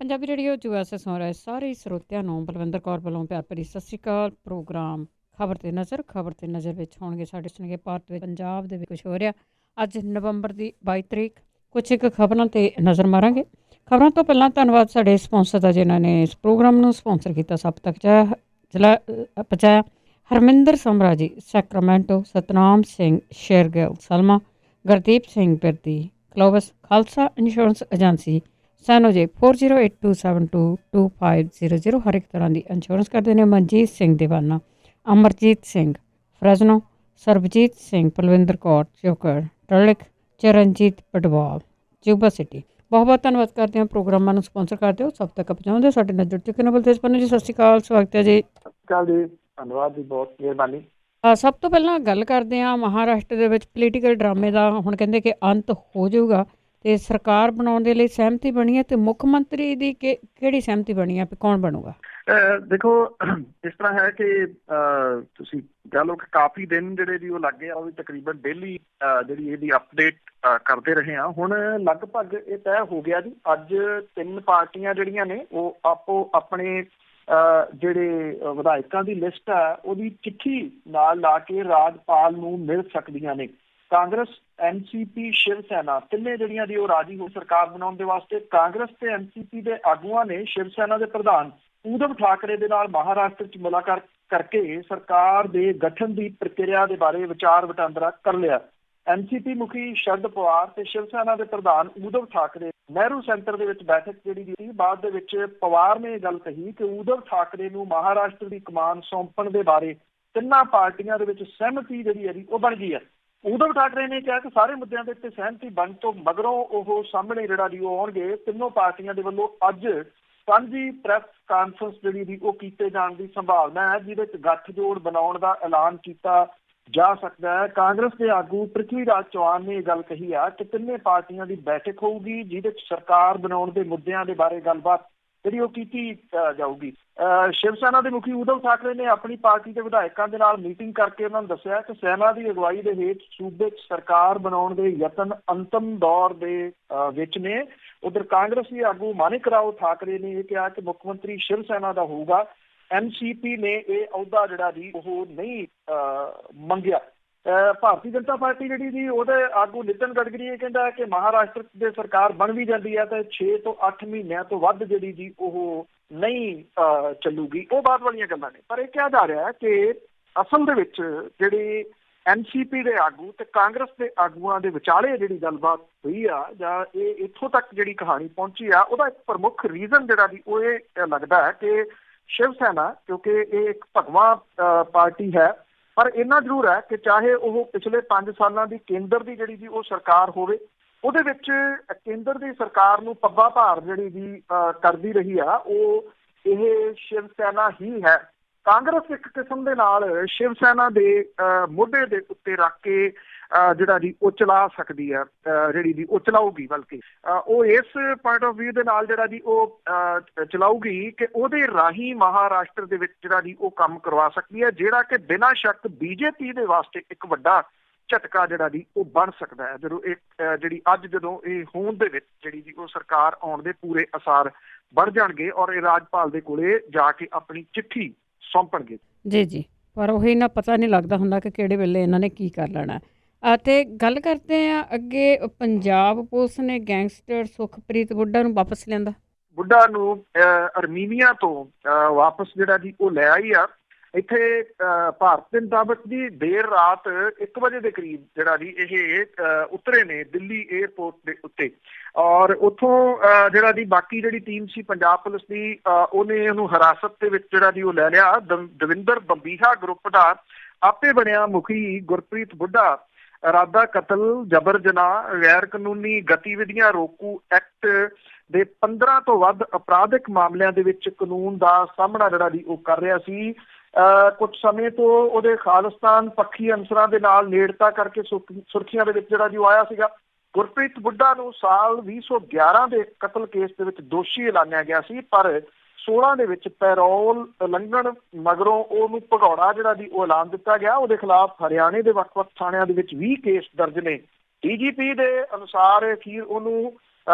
Punjabi radio USA ਸੁਣ ਰਹੇ ਸਾਰੇ ਸਰੋਤਿਆਂ ਨੂੰ ਬਲਵਿੰਦਰ ਕੌਰ ਵੱਲੋਂ ਪਿਆਰ ਭਰੀ ਸਤਿ ਸ਼੍ਰੀ ਅਕਾਲ। ਪ੍ਰੋਗਰਾਮ ਖਬਰ ਤੇ ਨਜ਼ਰ ਵਿੱਚ ਹੋਣਗੇ ਸਾਡੇ ਸੁਣਗੇ ਭਾਰਤ ਵਿੱਚ ਪੰਜਾਬ ਦੇ ਵਿੱਚ ਕੁਛ ਹੋ ਰਿਹਾ। ਅੱਜ ਨਵੰਬਰ ਦੀ 22 ਤਰੀਕ ਕੁਛ ਇੱਕ ਖਬਰਾਂ ਤੇ ਨਜ਼ਰ ਮਾਰਾਂਗੇ। ਖਬਰਾਂ ਤੋਂ ਪਹਿਲਾਂ ਧੰਨਵਾਦ ਸਾਡੇ ਸਪਾਂਸਰ ਦਾ ਜਿਨ੍ਹਾਂ ਨੇ ਇਸ ਪ੍ਰੋਗਰਾਮ ਨੂੰ ਸਪਾਂਸਰ ਕੀਤਾ। ਸਭ ਤੱਕ ਪਹੁੰਚਾਇਆ Harminder Samra ji Sacramento, Satnam Singh Shergill Selma, Gurdeep Singh Birdi Clovis, Khalsa insurance agency ਸਾਨੂੰ 4082722500 ਹਰ ਇੱਕ ਤਰ੍ਹਾਂ ਦੀ ਇੰਸ਼ੋਰੈਂਸ ਕਰਦੇ ਨੇ। Manjit Singh Deewana, Amarjit Singh Fresno, Sarabjit Singh, Palwinder Kaur Chokar Turlock, Charanjit Patwal Yuba city. ਬਹੁਤ ਬਹੁਤ ਧੰਨਵਾਦ ਕਰਦੇ ਹਾਂ ਪ੍ਰੋਗਰਾਮਾਂ ਨੂੰ ਸਪਾਂਸਰ ਕਰਦੇ ਹੋ, ਸਭ ਤੱਕ ਪਹੁੰਚਾਉਂਦੇ ਸਾਡੇ ਨਾਲ ਜੁੜ ਚੁੱਕੇ ਨੇ। ਬਲਤੇਜ ਪੰਨੂ ਜੀ ਸਤਿ ਸ਼੍ਰੀ ਅਕਾਲ, ਸਵਾਗਤ ਹੈ ਜੀ। ਸਤਿ ਸ਼੍ਰੀ ਅਕਾਲ ਜੀ, ਧੰਨਵਾਦ ਜੀ, ਬਹੁਤ ਮਿਹਰਬਾਨੀ। ਸਭ ਤੋਂ ਪਹਿਲਾਂ ਗੱਲ ਕਰਦੇ ਹਾਂ ਮਹਾਰਾਸ਼ਟਰ ਦੇ ਵਿੱਚ ਪੋਲੀਟੀਕਲ ਡਰਾਮੇ ਦਾ। ਹੁਣ ਕਹਿੰਦੇ ਕਿ ਅੰਤ ਹੋ ਜਾਊਗਾ ਅਤੇ ਸਰਕਾਰ ਬਣਾਉਣ ਦੇ ਲਈ ਸਹਿਮਤੀ ਬਣੀ ਹੈ। ਅਤੇ ਮੁੱਖ ਮੰਤਰੀ ਦੀ ਕਿਹੜੀ ਸਹਿਮਤੀ ਬਣੀ ਹੈ, ਕੌਣ ਬਣੂਗਾ? ਦੇਖੋ, ਇਸ ਤਰ੍ਹਾਂ ਹੈ ਕਿ ਤੁਸੀਂ ਕਹਿ ਲਓ ਕਿ ਕਾਫੀ ਦਿਨ ਜਿਹੜੇ ਜੀ ਉਹ ਲੱਗੇ ਆ, ਉਹ ਵੀ ਤਕਰੀਬਨ ਡੇਲੀ ਜਿਹੜੀ ਇਹਦੀ ਅਪਡੇਟ ਕਰਦੇ ਰਹੇ ਆ। ਹੁਣ ਲਗਭਗ ਇਹ ਤੈਅ ਹੋ ਗਿਆ ਜੀ। ਅੱਜ 3 ਪਾਰਟੀਆਂ ਜਿਹੜੀਆਂ ਨੇ ਉਹ ਆਪੋ ਆਪਣੇ ਜਿਹੜੇ ਵਿਧਾਇਕਾਂ ਦੀ ਲਿਸਟ ਹੈ ਉਹਦੀ ਚਿੱਠੀ ਨਾਲ ਲਾ ਕੇ ਰਾਜਪਾਲ ਨੂੰ ਮਿਲ ਸਕਦੀਆਂ ਨੇ। ਕਾਂਗਰਸ, NCP, ਸ਼ਿਵ ਸੈਨਾ ਤਿੰਨੇ ਜਿਹੜੀਆਂ ਦੀ ਉਹ ਰਾਜੀ ਹੋ ਸਰਕਾਰ ਬਣਾਉਣ ਦੇ ਵਾਸਤੇ। ਕਾਂਗਰਸ ਤੇ NCP ਦੇ ਆਗੂਆਂ ਨੇ ਸ਼ਿਵ ਸੈਨਾ ਦੇ ਪ੍ਰਧਾਨ ਉਧਵ ਠਾਕਰੇ ਦੇ ਨਾਲ ਮਹਾਰਾਸ਼ਟਰ 'ਚ ਮੁਲਾਕਾਤ ਕਰਕੇ ਸਰਕਾਰ ਦੇ ਗਠਨ ਦੀ ਪ੍ਰਕਿਰਿਆ ਦੇ ਬਾਰੇ ਵਿਚਾਰ ਵਟਾਂਦਰਾ ਕਰ ਲਿਆ। NCP ਮੁਖੀ ਸ਼ਰਦ ਪਵਾਰ ਤੇ ਸ਼ਿਵ ਸੈਨਾ ਦੇ ਪ੍ਰਧਾਨ ਉਧਵ ਠਾਕਰੇ ਨਹਿਰੂ ਸੈਂਟਰ ਦੇ ਵਿੱਚ ਬੈਠਕ ਜਿਹੜੀ ਸੀ। ਬਾਅਦ ਦੇ ਵਿੱਚ ਪਵਾਰ ਨੇ ਇਹ ਗੱਲ ਕਹੀ ਕਿ ਉਧਵ ਠਾਕਰੇ ਨੂੰ ਮਹਾਰਾਸ਼ਟਰ ਦੀ ਕਮਾਨ ਸੌਂਪਣ ਦੇ ਬਾਰੇ ਤਿੰਨਾਂ ਪਾਰਟੀਆਂ ਦੇ ਵਿੱਚ ਸਹਿਮਤੀ ਜਿਹੜੀ ਹੈ ਉਹ ਬਣ ਗਈ ਹੈ। ਉਧਵ ਠਾਕਰੇ ਨੇ ਕਿਹਾ ਕਿ ਸਾਰੇ ਮੁੱਦਿਆਂ ਦੇ ਉੱਤੇ ਸਹਿਮਤੀ ਬਣ ਤੋਂ ਮਗਰੋਂ ਉਹ ਸਾਹਮਣੇ ਜਿਹੜਾ ਦੀ ਉਹ ਆਉਣਗੇ। ਤਿੰਨੋਂ ਪਾਰਟੀਆਂ ਦੇ ਵੱਲੋਂ ਅੱਜ ਸਾਂਝੀ ਪ੍ਰੈਸ ਕਾਨਫਰੰਸ ਜਿਹੜੀ ਦੀ ਉਹ ਕੀਤੇ ਜਾਣ ਦੀ ਸੰਭਾਵਨਾ ਹੈ, ਜਿਹਦੇ ਵਿੱਚ ਗੱਠਜੋੜ ਬਣਾਉਣ ਦਾ ਐਲਾਨ ਕੀਤਾ ਜਾ ਸਕਦਾ ਹੈ। ਕਾਂਗਰਸ ਦੇ ਆਗੂ ਪ੍ਰਿਥਵੀ ਰਾਜ ਚੌਹਾਨ ਨੇ ਇਹ ਗੱਲ ਕਹੀ ਆ ਕਿ ਤਿੰਨੇ ਪਾਰਟੀਆਂ ਦੀ ਬੈਠਕ ਹੋਊਗੀ, ਜਿਹਦੇ ਵਿੱਚ ਸਰਕਾਰ ਬਣਾਉਣ ਦੇ ਮੁੱਦਿਆਂ ਦੇ ਬਾਰੇ ਗੱਲਬਾਤ ਜਿਹੜੀ ਉਹ ਕੀਤੀ ਜਾਊਗੀ। ਸ਼ਿਵ ਸੈਨਾ ਦੇ ਮੁਖੀ ਉਧਵ ਠਾਕਰੇ ਨੇ ਆਪਣੀ ਪਾਰਟੀ ਦੇ ਵਿਧਾਇਕਾਂ ਦੇ ਨਾਲ ਮੀਟਿੰਗ ਕਰਕੇ ਉਹਨਾਂ ਨੂੰ ਦੱਸਿਆ ਕਿ ਸੈਨਾ ਦੀ ਅਗਵਾਈ ਦੇ ਹੇਠ ਸੂਬੇ 'ਚ ਸਰਕਾਰ ਬਣਾਉਣ ਦੇ ਯਤਨ ਅੰਤਮ ਦੌਰ ਦੇ ਵਿੱਚ ਨੇ। ਉਧਰ ਕਾਂਗਰਸੀ ਆਗੂ ਮਾਨਿਕ ਰਾਓ ਠਾਕਰੇ ਨੇ ਇਹ ਕਿਹਾ ਕਿ ਮੁੱਖ ਮੰਤਰੀ ਸ਼ਿਵ ਸੈਨਾ ਦਾ ਹੋਊਗਾ। NCP ਨੇ ਇਹ ਅਹੁਦਾ ਜਿਹੜਾ ਜੀ ਉਹ ਨਹੀਂ ਮੰਗਿਆ। ਭਾਰਤੀ ਜਨਤਾ ਪਾਰਟੀ ਜਿਹੜੀ ਜੀ ਉਹਦੇ ਆਗੂ ਨਿਤਨ ਗਡਕਰੀ ਇਹ ਕਹਿੰਦਾ ਹੈ ਕਿ ਮਹਾਰਾਸ਼ਟਰ ਦੇ ਸਰਕਾਰ ਬਣ ਵੀ ਜਾਂਦੀ ਹੈ ਤਾਂ 6 ਤੋਂ 8 ਮਹੀਨਿਆਂ ਤੋਂ ਵੱਧ ਜਿਹੜੀ ਜੀ ਉਹ ਨਹੀਂ ਚੱਲੂਗੀ। ਉਹ ਬਾਅਦ ਵਾਲੀਆਂ ਗੱਲਾਂ ਨੇ, ਪਰ ਇਹ ਕਿਹਾ ਜਾ ਰਿਹਾ ਹੈ ਕਿ ਅਸਲ ਦੇ ਵਿੱਚ ਜਿਹੜੀ NCP ਦੇ ਆਗੂ ਤੇ ਕਾਂਗਰਸ ਦੇ ਆਗੂਆਂ ਦੇ ਵਿਚਾਲੇ ਜਿਹੜੀ ਗੱਲਬਾਤ ਹੋਈ ਆ ਜਾਂ ਇਹ ਇੱਥੋਂ ਤੱਕ ਜਿਹੜੀ ਕਹਾਣੀ ਪਹੁੰਚੀ ਆ, ਉਹਦਾ ਇੱਕ ਪ੍ਰਮੁੱਖ ਰੀਜ਼ਨ ਜਿਹੜਾ ਜੀ ਉਹ ਇਹ ਲੱਗਦਾ ਹੈ ਕਿ ਸ਼ਿਵ ਸੈਨਾ, ਕਿਉਂਕਿ ਇਹ ਇੱਕ ਭਗਵਾਂ ਪਾਰਟੀ ਹੈ, ਪਰ ਇੰਨਾ ਜ਼ਰੂਰ ਹੈ ਕਿ ਚਾਹੇ ਉਹ ਪਿਛਲੇ 5 ਸਾਲਾਂ ਦੀ ਕੇਂਦਰ ਦੀ ਜਿਹੜੀ ਜੀ ਉਹ ਸਰਕਾਰ ਹੋਵੇ, ਉਹਦੇ ਵਿੱਚ ਕੇਂਦਰ ਦੀ ਸਰਕਾਰ ਨੂੰ ਪੱਬਾ ਭਾਰ ਜਿਹੜੀ ਜੀ ਕਰਦੀ ਰਹੀ ਆ ਉਹ ਇਹ ਸ਼ਿਵ ਸੈਨਾ ਹੀ ਹੈ। ਕਾਂਗਰਸ ਇੱਕ ਕਿਸਮ ਦੇ ਨਾਲ ਸ਼ਿਵ ਸੈਨਾ ਦੇ ਮੋਢੇ ਦੇ ਉੱਤੇ ਰੱਖ ਕੇ ਜਿਹੜਾ ਜੀ ਉਹ ਚਲਾ ਸਕਦੀ ਹੈ, ਜਿਹੜੀ ਜੀ ਉਹ ਚਲਾਊਗੀ। ਬਲਕਿ ਉਹ ਇਸ ਪੁਆਇੰਟ ਆਫ ਵਿਊ ਦੇ ਨਾਲ ਜਿਹੜਾ ਜੀ ਉਹ ਚਲਾਊਗੀ ਕਿ ਉਹਦੇ ਰਾਹੀਂ ਮਹਾਰਾਸ਼ਟਰ ਦੇ ਵਿੱਚ ਜਿਹੜਾ ਜੀ ਉਹ ਕੰਮ ਕਰਵਾ ਸਕਦੀ ਹੈ, ਜਿਹੜਾ ਕਿ ਬਿਨਾਂ ਸ਼ੱਕ BJP ਦੇ ਵਾਸਤੇ ਇੱਕ ਵੱਡਾ ਝਟਕਾ ਜਿਹੜਾ ਜੀ ਉਹ ਬਣ ਸਕਦਾ ਹੈ। ਜਦੋਂ ਇਹ ਜਿਹੜੀ ਅੱਜ ਜਦੋਂ ਇਹ ਹੋਂਦ ਦੇ ਵਿੱਚ ਜਿਹੜੀ ਜੀ ਉਹ ਸਰਕਾਰ ਆਉਣ ਦੇ ਪੂਰੇ ਅਸਾਰ ਬਣ ਜਾਣਗੇ ਔਰ ਇਹ ਰਾਜਪਾਲ ਦੇ ਕੋਲੇ ਜਾ ਕੇ ਆਪਣੀ ਚਿੱਠੀ ਸੌਂਪਣਗੇ। ਜੀ, ਪਰ ਉਹੀ ਨਾ ਪਤਾ ਨਹੀਂ ਲੱਗਦਾ ਹੁੰਦਾ ਕਿ ਕਿਹੜੇ ਵੇਲੇ ਇਹਨਾਂ ਨੇ ਕੀ ਕਰ ਲੈਣਾ। ਅਤੇ ਗੱਲ ਕਰਦੇ ਹਾਂ ਅੱਗੇ, ਪੰਜਾਬ ਪੁਲਿਸ ਨੇ ਗੈਂਗਸਟਰ ਸੁਖਪ੍ਰੀਤ ਬੁੱਢਾ ਨੂੰ ਵਾਪਸ ਲਿਆਂਦਾ। ਬੁੱਢਾ ਨੂੰ ਅਰਮੀਨੀਆ ਤੋਂ ਵਾਪਸ ਜਿਹੜਾ ਜੀ ਉਹ ਲੈ ਆਈ ਆ। ਇੱਥੇ ਭਾਰਤ ਦੇ ਮੁਤਾਬਕ ਜੀ ਦੇਰ ਰਾਤ 1 ਵਜੇ ਦੇ ਕਰੀਬ ਜਿਹੜਾ ਜੀ ਇਹ ਉਤਰੇ ਨੇ ਦਿੱਲੀ ਏਅਰਪੋਰਟ ਦੇ ਉੱਤੇ ਔਰ ਉੱਥੋਂ ਜਿਹੜਾ ਜੀ ਬਾਕੀ ਜਿਹੜੀ ਟੀਮ ਸੀ ਪੰਜਾਬ ਪੁਲਿਸ ਦੀ ਉਹਨੇ ਉਹਨੂੰ ਹਿਰਾਸਤ ਦੇ ਵਿੱਚ ਜਿਹੜਾ ਜੀ ਉਹ ਲੈ ਲਿਆ। ਦਵਿੰਦਰ ਬੰਬੀਹਾ ਗਰੁੱਪ ਦਾ ਆਪੇ ਬਣਿਆ ਮੁਖੀ ਗੁਰਪ੍ਰੀਤ ਬੁੱਢਾ ਇਰਾਦਾ ਕਤਲ, ਜਬਰ ਜਨਾਹ, ਗੈਰ ਕਾਨੂੰਨੀ ਗਤੀਵਿਧੀਆਂ ਰੋਕੂ ਐਕਟ ਦੇ 15 ਤੋਂ ਵੱਧ ਅਪਰਾਧਿਕ ਮਾਮਲਿਆਂ ਦੇ ਵਿੱਚ ਕਾਨੂੰਨ ਦਾ ਸਾਹਮਣਾ ਜਿਹੜਾ ਜੀ ਉਹ ਕਰ ਰਿਹਾ ਸੀ। ਕੁਝ ਸਮੇਂ ਤੋਂ ਉਹਦੇ ਖਾਲਿਸਤਾਨ ਪੱਖੀ ਅਨਸਰਾਂ ਦੇ ਨਾਲ ਨੇੜਤਾ ਕਰਕੇ ਸੁਰਖੀਆਂ ਦੇ ਵਿੱਚ ਜਿਹੜਾ ਜੀ ਉਹ ਆਇਆ ਸੀਗਾ। ਗੁਰਪ੍ਰੀਤ ਬੁੱਢਾ ਨੂੰ ਸਾਲ 2011 ਦੇ ਕਤਲ ਕੇਸ ਦੇ ਵਿੱਚ ਦੋਸ਼ੀ ਐਲਾਨਿਆ ਗਿਆ ਸੀ, ਪਰ 16 ਦੇ ਵਿੱਚ ਪੈਰੋਲ ਲੰਘਣ ਮਗਰੋਂ ਉਹਨੂੰ ਭਗੌੜਾ ਜਿਹੜਾ ਜੀ ਉਹ ਐਲਾਨ ਦਿੱਤਾ ਗਿਆ। ਉਹਦੇ ਖਿਲਾਫ ਹਰਿਆਣੇ ਦੇ ਵੱਖ-ਵੱਖ ਥਾਣਿਆਂ ਦੇ ਵਿੱਚ 20 ਕੇਸ ਦਰਜ ਨੇ। DGP ਦੇ ਅਨੁਸਾਰ ਅਖੀਰ ਉਹਨੂੰ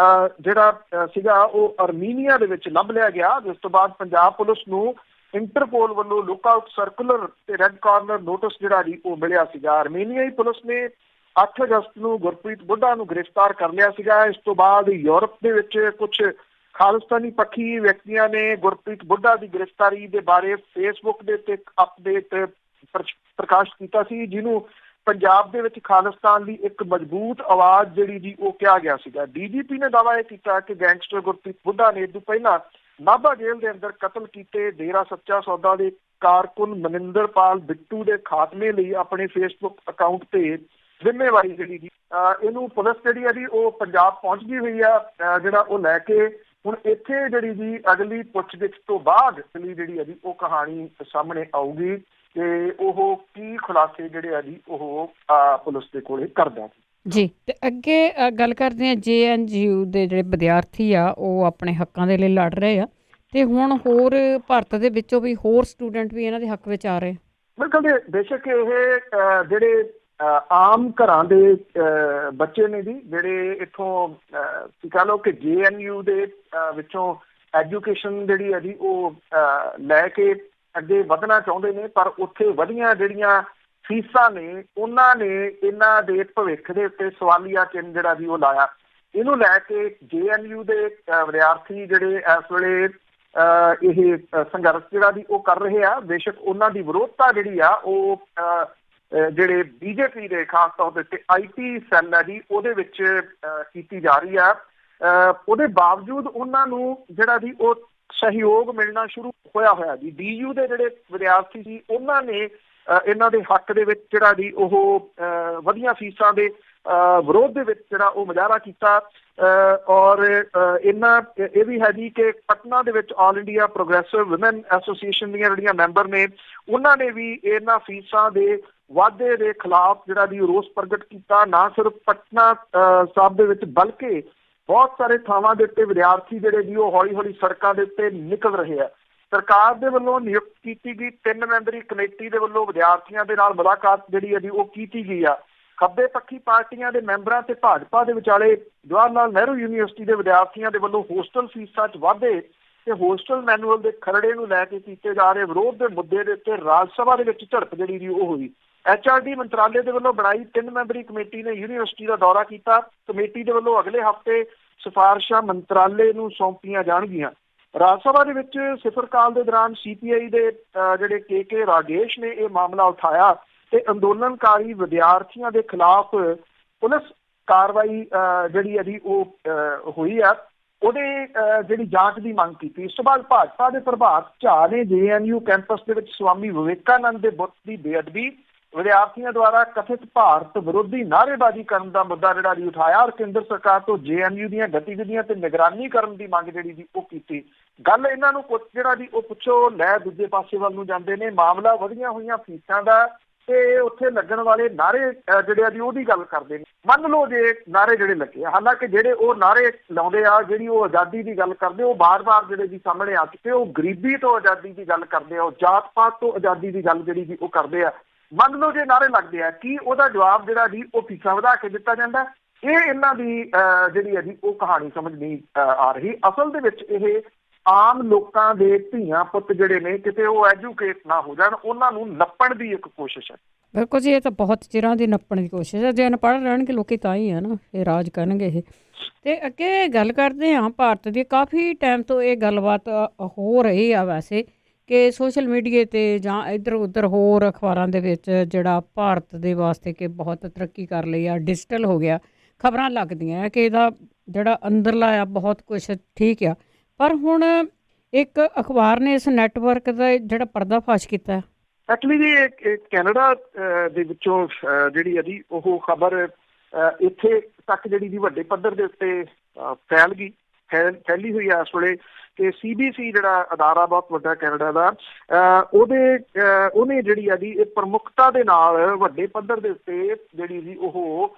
ਜਿਹੜਾ ਸੀਗਾ ਉਹ ਅਰਮੀਨੀਆ ਦੇ ਵਿੱਚ ਲੱਭ ਲਿਆ ਗਿਆ, ਜਿਸ ਤੋਂ ਬਾਅਦ ਪੰਜਾਬ ਪੁਲਿਸ ਨੂੰ ਇੰਟਰਪੋਲ ਵੱਲੋਂ ਲੁੱਕਆਊਟ ਸਰਕੂਲਰ ਤੇ ਰੈੱਡ ਕਾਰਨਰ ਨੋਟਿਸ ਜਿਹੜਾ ਜੀ ਉਹ ਮਿਲਿਆ ਸੀਗਾ। ਅਰਮੀਨੀਆਈ ਪੁਲਿਸ ਨੇ 8 ਅਗਸਤ ਨੂੰ ਗੁਰਪ੍ਰੀਤ ਬੁੱਢਾ ਨੂੰ ਗ੍ਰਿਫਤਾਰ ਕਰ ਲਿਆ ਸੀਗਾ। ਇਸ ਤੋਂ ਬਾਅਦ ਯੂਰਪ ਦੇ ਵਿੱਚ ਕੁਝ ਖਾਲਿਸਤਾਨੀ ਪੱਖੀ ਵਿਅਕਤੀਆਂ ਨੇ ਗੁਰਪ੍ਰੀਤ ਬੁੱਢਾ ਦੀ ਗ੍ਰਿਫਤਾਰੀ ਦੇ ਬਾਰੇ ਫੇਸਬੁੱਕ ਦੇ ਉੱਤੇ ਇੱਕ ਅਪਡੇਟ ਪ੍ਰਕਾਸ਼ਿਤ ਕੀਤਾ ਸੀ, ਜਿਹਨੂੰ ਪੰਜਾਬ ਦੇ ਵਿੱਚ ਖਾਲਿਸਤਾਨ ਦੀ ਇੱਕ ਮਜ਼ਬੂਤ ਆਵਾਜ਼ ਜਿਹੜੀ ਜੀ ਉਹ ਕਿਹਾ ਗਿਆ ਸੀਗਾ। DGP ਨੇ ਦਾਅਵਾ ਇਹ ਕੀਤਾ ਕਿ ਗੈਂਗਸਟਰ ਗੁਰਪ੍ਰੀਤ ਬੁੱਢਾ ਨੇ ਇਸ ਤੋਂ ਪਹਿਲਾਂ ਨਾਭਾ ਜੇਲ੍ਹ ਦੇ ਅੰਦਰ ਕਤਲ ਕੀਤੇ ਡੇਰਾ ਸੱਚਾ ਸੌਦਾ ਦੇ ਕਾਰਕੁਨ ਮਨਿੰਦਰਪਾਲ ਬਿੱਟੂ ਦੇ ਖਾਤਮੇ ਲਈ ਆਪਣੇ ਫੇਸਬੁੱਕ ਅਕਾਊਂਟ ਤੇ ਜ਼ਿੰਮੇਵਾਰੀ ਜਿਹੜੀ ਜੀ ਇਹਨੂੰ ਪੁਲਿਸ ਜਿਹੜੀ ਆ ਜੀ ਉਹ ਪੰਜਾਬ ਪਹੁੰਚ ਗਈ ਹੋਈ ਆ, ਜਿਹੜਾ ਉਹ ਲੈ ਕੇ ਹੁਣ ਇੱਥੇ ਜਿਹੜੀ ਜੀ ਅਗਲੀ ਪੁੱਛਗਿੱਛ ਤੋਂ ਬਾਅਦ ਜਿਹੜੀ ਆ ਜੀ ਉਹ ਕਹਾਣੀ ਸਾਹਮਣੇ ਆਊਗੀ ਤੇ ਉਹ ਕੀ ਖੁਲਾਸੇ ਜਿਹੜੇ ਆ ਜੀ ਉਹ ਪੁਲਿਸ ਦੇ ਕੋਲੇ ਕਰਦਾ ਜੀ। ਤੇ ਅੱਗੇ ਗੱਲ ਕਰਦੇ ਹਾਂ, JNU ਦੇ ਜਿਹੜੇ ਵਿਦਿਆਰਥੀ ਆ ਉਹ ਆਪਣੇ ਹੱਕਾਂ ਦੇ ਲਈ ਲੜ ਰਹੇ ਆ ਤੇ ਹੁਣ ਹੋਰ ਭਾਰਤ ਦੇ ਵਿੱਚੋਂ ਵੀ ਹੋਰ ਸਟੂਡੈਂਟ ਵੀ ਇਹਨਾਂ ਦੇ ਹੱਕ ਵਿੱਚ ਆ ਰਹੇ। ਬਿਲਕੁਲ ਬੇਸ਼ੱਕ ਇਹ ਜਿਹੜੇ ਆਮ ਘਰਾਂ ਦੇ ਬੱਚੇ ਨੇ ਜੀ, ਜਿਹੜੇ ਇੱਥੋਂ ਕਹਿ ਲਓ ਕਿ JNU ਦੇ ਵਿੱਚੋਂ ਐਜੂਕੇਸ਼ਨ ਜਿਹੜੀ ਹੈ ਜੀ ਉਹ ਲੈ ਕੇ ਅੱਗੇ ਵਧਣਾ ਚਾਹੁੰਦੇ ਨੇ, ਪਰ ਉੱਥੇ ਵਧੀਆਂ ਜਿਹੜੀਆਂ ਫੀਸਾਂ ਨੇ ਉਹਨਾਂ ਨੇ ਇਹਨਾਂ ਦੇ ਭਵਿੱਖ ਦੇ ਉੱਤੇ ਸਵਾਲੀਆ ਚਿੰਨ੍ਹ ਜਿਹੜਾ ਜੀ ਉਹ ਲਾਇਆ। ਇਹਨੂੰ ਲੈ ਕੇ JNU ਦੇ ਵਿਦਿਆਰਥੀ ਜਿਹੜੇ ਇਸ ਵੇਲੇ ਇਹ ਸੰਘਰਸ਼ ਜਿਹੜਾ ਜੀ ਉਹ ਕਰ ਰਹੇ ਆ। ਬੇਸ਼ੱਕ ਉਹਨਾਂ ਦੀ ਵਿਰੋਧਤਾ ਜਿਹੜੀ ਆ ਉਹ ਜਿਹੜੇ BJP ਦੇ ਖਾਸ ਤੌਰ ਤੇ IT ਸੈੱਲ ਹੈ ਜੀ ਉਹਦੇ ਵਿੱਚ ਕੀਤੀ ਜਾ ਰਹੀ ਆ। ਉਹਦੇ ਬਾਵਜੂਦ ਉਹਨਾਂ ਨੂੰ ਜਿਹੜਾ ਜੀ ਉਹ ਸਹਿਯੋਗ ਮਿਲਣਾ ਸ਼ੁਰੂ ਹੋਇਆ ਜੀ। DU ਦੇ ਜਿਹੜੇ ਵਿਦਿਆਰਥੀ ਸੀ ਉਹਨਾਂ ਨੇ ਇਹਨਾਂ ਦੇ ਹੱਕ ਦੇ ਵਿੱਚ ਜਿਹੜਾ ਜੀ ਉਹ ਵਧੀਆਂ ਫੀਸਾਂ ਦੇ ਵਿਰੋਧ ਦੇ ਵਿੱਚ ਜਿਹੜਾ ਉਹ ਮੁਜ਼ਾਹਰਾ ਕੀਤਾ। ਔਰ ਇਹ ਵੀ ਹੈ ਜੀ ਕਿ ਪਟਨਾ ਦੇ ਵਿੱਚ all India progressive woman association ਦੀਆਂ ਜਿਹੜੀਆਂ ਮੈਂਬਰ ਨੇ ਉਹਨਾਂ ਨੇ ਵੀ ਇਹਨਾਂ ਫੀਸਾਂ ਦੇ ਵਾਧੇ ਦੇ ਖਿਲਾਫ ਜਿਹੜਾ ਜੀ ਰੋਸ ਪ੍ਰਗਟ ਕੀਤਾ। ਨਾ ਸਿਰਫ ਪਟਨਾ ਸਾਹਿਬ ਦੇ ਵਿੱਚ ਬਲਕਿ ਬਹੁਤ ਸਾਰੇ ਥਾਵਾਂ ਦੇ ਉੱਤੇ ਵਿਦਿਆਰਥੀ ਜਿਹੜੇ ਜੀ ਉਹ ਹੌਲੀ ਹੌਲੀ ਸੜਕਾਂ ਦੇ ਉੱਤੇ ਨਿਕਲ ਰਹੇ ਆ। ਸਰਕਾਰ ਦੇ ਵੱਲੋਂ ਨਿਯੁਕਤ ਕੀਤੀ ਗਈ 3 ਮੈਂਬਰੀ ਕਮੇਟੀ ਦੇ ਵੱਲੋਂ ਵਿਦਿਆਰਥੀਆਂ ਦੇ ਨਾਲ ਮੁਲਾਕਾਤ ਜਿਹੜੀ ਹੈ ਜੀ ਉਹ ਕੀਤੀ ਗਈ ਆ। ਖੱਬੇ ਪੱਖੀ ਪਾਰਟੀਆਂ ਦੇ ਮੈਂਬਰਾਂ ਤੇ ਭਾਜਪਾ ਦੇ ਵਿਚਾਲੇ ਜਵਾਹਰ ਲਾਲ ਨਹਿਰੂ ਯੂਨੀਵਰਸਿਟੀ ਦੇ ਵਿਦਿਆਰਥੀਆਂ ਦੇ ਵੱਲੋਂ ਹੋਸਟਲ ਫੀਸਾਂ 'ਚ ਵਾਧੇ ਤੇ ਹੋਸਟਲ ਮੈਨੂਅਲ ਦੇ ਖਰੜੇ ਨੂੰ ਲੈ ਕੇ ਕੀਤੇ ਜਾ ਰਹੇ ਵਿਰੋਧ ਦੇ ਮੁੱਦੇ ਦੇ ਉੱਤੇ ਰਾਜ ਸਭਾ ਦੇ ਵਿੱਚ ਝੜਪ ਜਿਹੜੀ ਜੀ ਉਹ ਹੋਈ। HRD ਮੰਤਰਾਲੇ ਦੇ ਵੱਲੋਂ ਬਣਾਈ 3 ਮੈਂਬਰੀ ਕਮੇਟੀ ਨੇ ਯੂਨੀਵਰਸਿਟੀ ਦਾ ਦੌਰਾ ਕੀਤਾ। ਕਮੇਟੀ ਦੇ ਵੱਲੋਂ ਅਗਲੇ ਹਫ਼ਤੇ ਸਿਫਾਰਿਸ਼ਾਂ ਮੰਤਰਾਲੇ ਨੂੰ ਸੌਂਪੀਆਂ ਜਾਣਗੀਆਂ। ਰਾਜ ਸਭਾ ਦੇ ਵਿੱਚ ਸਿਫਰ ਕਾਲ ਦੇ ਦੌਰਾਨ CPI ਦੇ ਜਿਹੜੇ KK ਰਾਗੇਸ਼ ਨੇ ਇਹ ਮਾਮਲਾ ਉਠਾਇਆ ਤੇ ਅੰਦੋਲਨਕਾਰੀ ਵਿਦਿਆਰਥੀਆਂ ਦੇ ਖਿਲਾਫ ਪੁਲਿਸ ਕਾਰਵਾਈ ਜਿਹੜੀ ਹੈ ਜੀ ਉਹ ਹੋਈ ਆ ਉਹਦੇ ਜਿਹੜੀ ਜਾਂਚ ਦੀ ਮੰਗ ਕੀਤੀ। ਇਸ ਤੋਂ ਬਾਅਦ ਭਾਜਪਾ ਦੇ ਪ੍ਰਭਾਤ ਝਾਅ ਨੇ JNU ਕੈਂਪਸ ਦੇ ਵਿੱਚ ਸਵਾਮੀ ਵਿਵੇਕਾਨੰਦ ਦੇ ਬੁੱਤ ਦੀ ਬੇਅਦਬੀ, ਵਿਦਿਆਰਥੀਆਂ ਦੁਆਰਾ ਕਥਿਤ ਭਾਰਤ ਵਿਰੋਧੀ ਨਾਅਰੇਬਾਜ਼ੀ ਕਰਨ ਦਾ ਮੁੱਦਾ ਜਿਹੜਾ ਜੀ ਉਠਾਇਆ ਔਰ ਕੇਂਦਰ ਸਰਕਾਰ ਤੋਂ JNU ਦੀਆਂ ਗਤੀਵਿਧੀਆਂ ਤੇ ਨਿਗਰਾਨੀ ਕਰਨ ਦੀ ਮੰਗ ਜਿਹੜੀ ਜੀ ਉਹ ਕੀਤੀ। ਗੱਲ ਇਹਨਾਂ ਨੂੰ ਜਿਹੜਾ ਜੀ ਉਹ ਪੁੱਛੋ ਲੈ ਦੂਜੇ ਪਾਸੇ ਵੱਲ ਨੂੰ ਜਾਂਦੇ ਨੇ। ਮਾਮਲਾ ਵਧੀਆਂ ਹੋਈਆਂ ਫੀਸਾਂ ਦਾ ਤੇ ਉੱਥੇ ਲੱਗਣ ਵਾਲੇ ਨਾਅਰੇ ਜਿਹੜੇ ਆ ਜੀ ਉਹਦੀ ਗੱਲ ਕਰਦੇ ਨੇ। ਮੰਨ ਲਓ ਜੇ ਨਾਅਰੇ ਜਿਹੜੇ ਲੱਗੇ, ਹਾਲਾਂਕਿ ਜਿਹੜੇ ਉਹ ਨਾਅਰੇ ਲਾਉਂਦੇ ਆ ਜਿਹੜੀ ਉਹ ਆਜ਼ਾਦੀ ਦੀ ਗੱਲ ਕਰਦੇ ਉਹ ਬਾਰ-ਬਾਰ ਜਿਹੜੇ ਜੀ ਸਾਹਮਣੇ ਆ ਚੁੱਕੇ, ਉਹ ਗਰੀਬੀ ਤੋਂ ਆਜ਼ਾਦੀ ਦੀ ਗੱਲ ਕਰਦੇ ਆ, ਉਹ ਜਾਤ ਪਾਤ ਤੋਂ ਆਜ਼ਾਦੀ ਦੀ ਗੱਲ ਜਿਹੜੀ ਜੀ ਉਹ ਕਰਦੇ ਆ। ਮੰਨ ਲਓ ਜੇ ਨਾਅਰੇ ਲੱਗਦੇ ਆ ਕੀ ਉਹਦਾ ਜਵਾਬ ਜਿਹੜਾ ਜੀ ਉਹ ਫੀਸਾਂ ਵਧਾ ਕੇ ਦਿੱਤਾ ਜਾਂਦਾ? ਇਹ ਇਹਨਾਂ ਦੀ ਜਿਹੜੀ ਹੈ ਜੀ ਉਹ ਕਹਾਣੀ ਸਮਝ ਨਹੀਂ ਆ ਰਹੀ। ਅਸਲ ਦੇ ਵਿੱਚ ਇਹ ਆਮ ਲੋਕਾਂ ਦੇ ਧੀਆਂ ਪੁੱਤ ਜਿਹੜੇ ਨੇ ਕਿਤੇ ਉਹ ਐਜੂਕੇਟ ਨਾ ਹੋ ਜਾਣ, ਉਹਨਾਂ ਨੂੰ ਨੱਪਣ ਦੀ ਇੱਕ ਕੋਸ਼ਿਸ਼ ਹੈ। ਬਿਲਕੁਲ ਜੀ, ਇਹ ਤਾਂ ਬਹੁਤ ਚਿਰਾਂ ਦੀ ਨੱਪਣ ਦੀ ਕੋਸ਼ਿਸ਼ ਹੈ। ਜੇ ਅਨਪੜ੍ਹ ਰਹਿਣਗੇ ਲੋਕੀ ਤਾਂ ਹੀ ਹੈ ਨਾ, ਇਹ ਰਾਜ ਕਰਨਗੇ ਇਹ। ਤੇ ਅੱਗੇ ਗੱਲ ਕਰਦੇ ਹਾਂ ਭਾਰਤ ਦੀ। ਕਾਫੀ ਟਾਈਮ ਤੋਂ ਇਹ ਗੱਲਬਾਤ ਹੋ ਰਹੀ ਆ ਵੈਸੇ ਕਿ ਸੋਸ਼ਲ ਮੀਡੀਆ 'ਤੇ ਜਾਂ ਇੱਧਰ ਉੱਧਰ ਹੋਰ ਅਖਬਾਰਾਂ ਦੇ ਵਿੱਚ ਜਿਹੜਾ ਭਾਰਤ ਦੇ ਵਾਸਤੇ ਕਿ ਬਹੁਤ ਤਰੱਕੀ ਕਰ ਲਈ ਆ, ਡਿਜੀਟਲ ਹੋ ਗਿਆ, ਖਬਰਾਂ ਲੱਗਦੀਆਂ ਕਿ ਇਹਦਾ ਜਿਹੜਾ ਅੰਦਰਲਾ ਆ ਬਹੁਤ ਕੁਛ ਠੀਕ ਆ। ਪਰ ਹੁਣ ਇੱਕ ਅਖਬਾਰ ਨੇ ਇਸ ਨੈਟਵਰਕ ਦਾ ਜਿਹੜਾ ਪਰਦਾਫਾਸ਼ ਕੀਤਾ। ਐਕਚੁਅਲੀ ਜੀ ਇਹ ਕੈਨੇਡਾ ਦੇ ਵਿੱਚੋਂ ਜਿਹੜੀ ਹੈ ਜੀ ਉਹ ਖਬਰ ਇੱਥੇ ਤੱਕ ਜਿਹੜੀ ਜੀ ਵੱਡੇ ਪੱਧਰ ਦੇ ਉੱਤੇ ਫੈਲੀ ਹੋਈ ਆ ਇਸ ਵੇਲੇ ਕਿ CBC ਜਿਹੜਾ ਅਦਾਰਾ ਬਹੁਤ ਵੱਡਾ ਕੈਨੇਡਾ ਦਾ ਉਹਨੇ ਜਿਹੜੀ ਆ ਜੀ ਇਹ ਪ੍ਰਮੁੱਖਤਾ ਦੇ ਨਾਲ ਵੱਡੇ ਪੱਧਰ ਦੇ ਉੱਤੇ ਜਿਹੜੀ ਜੀ ਉਹ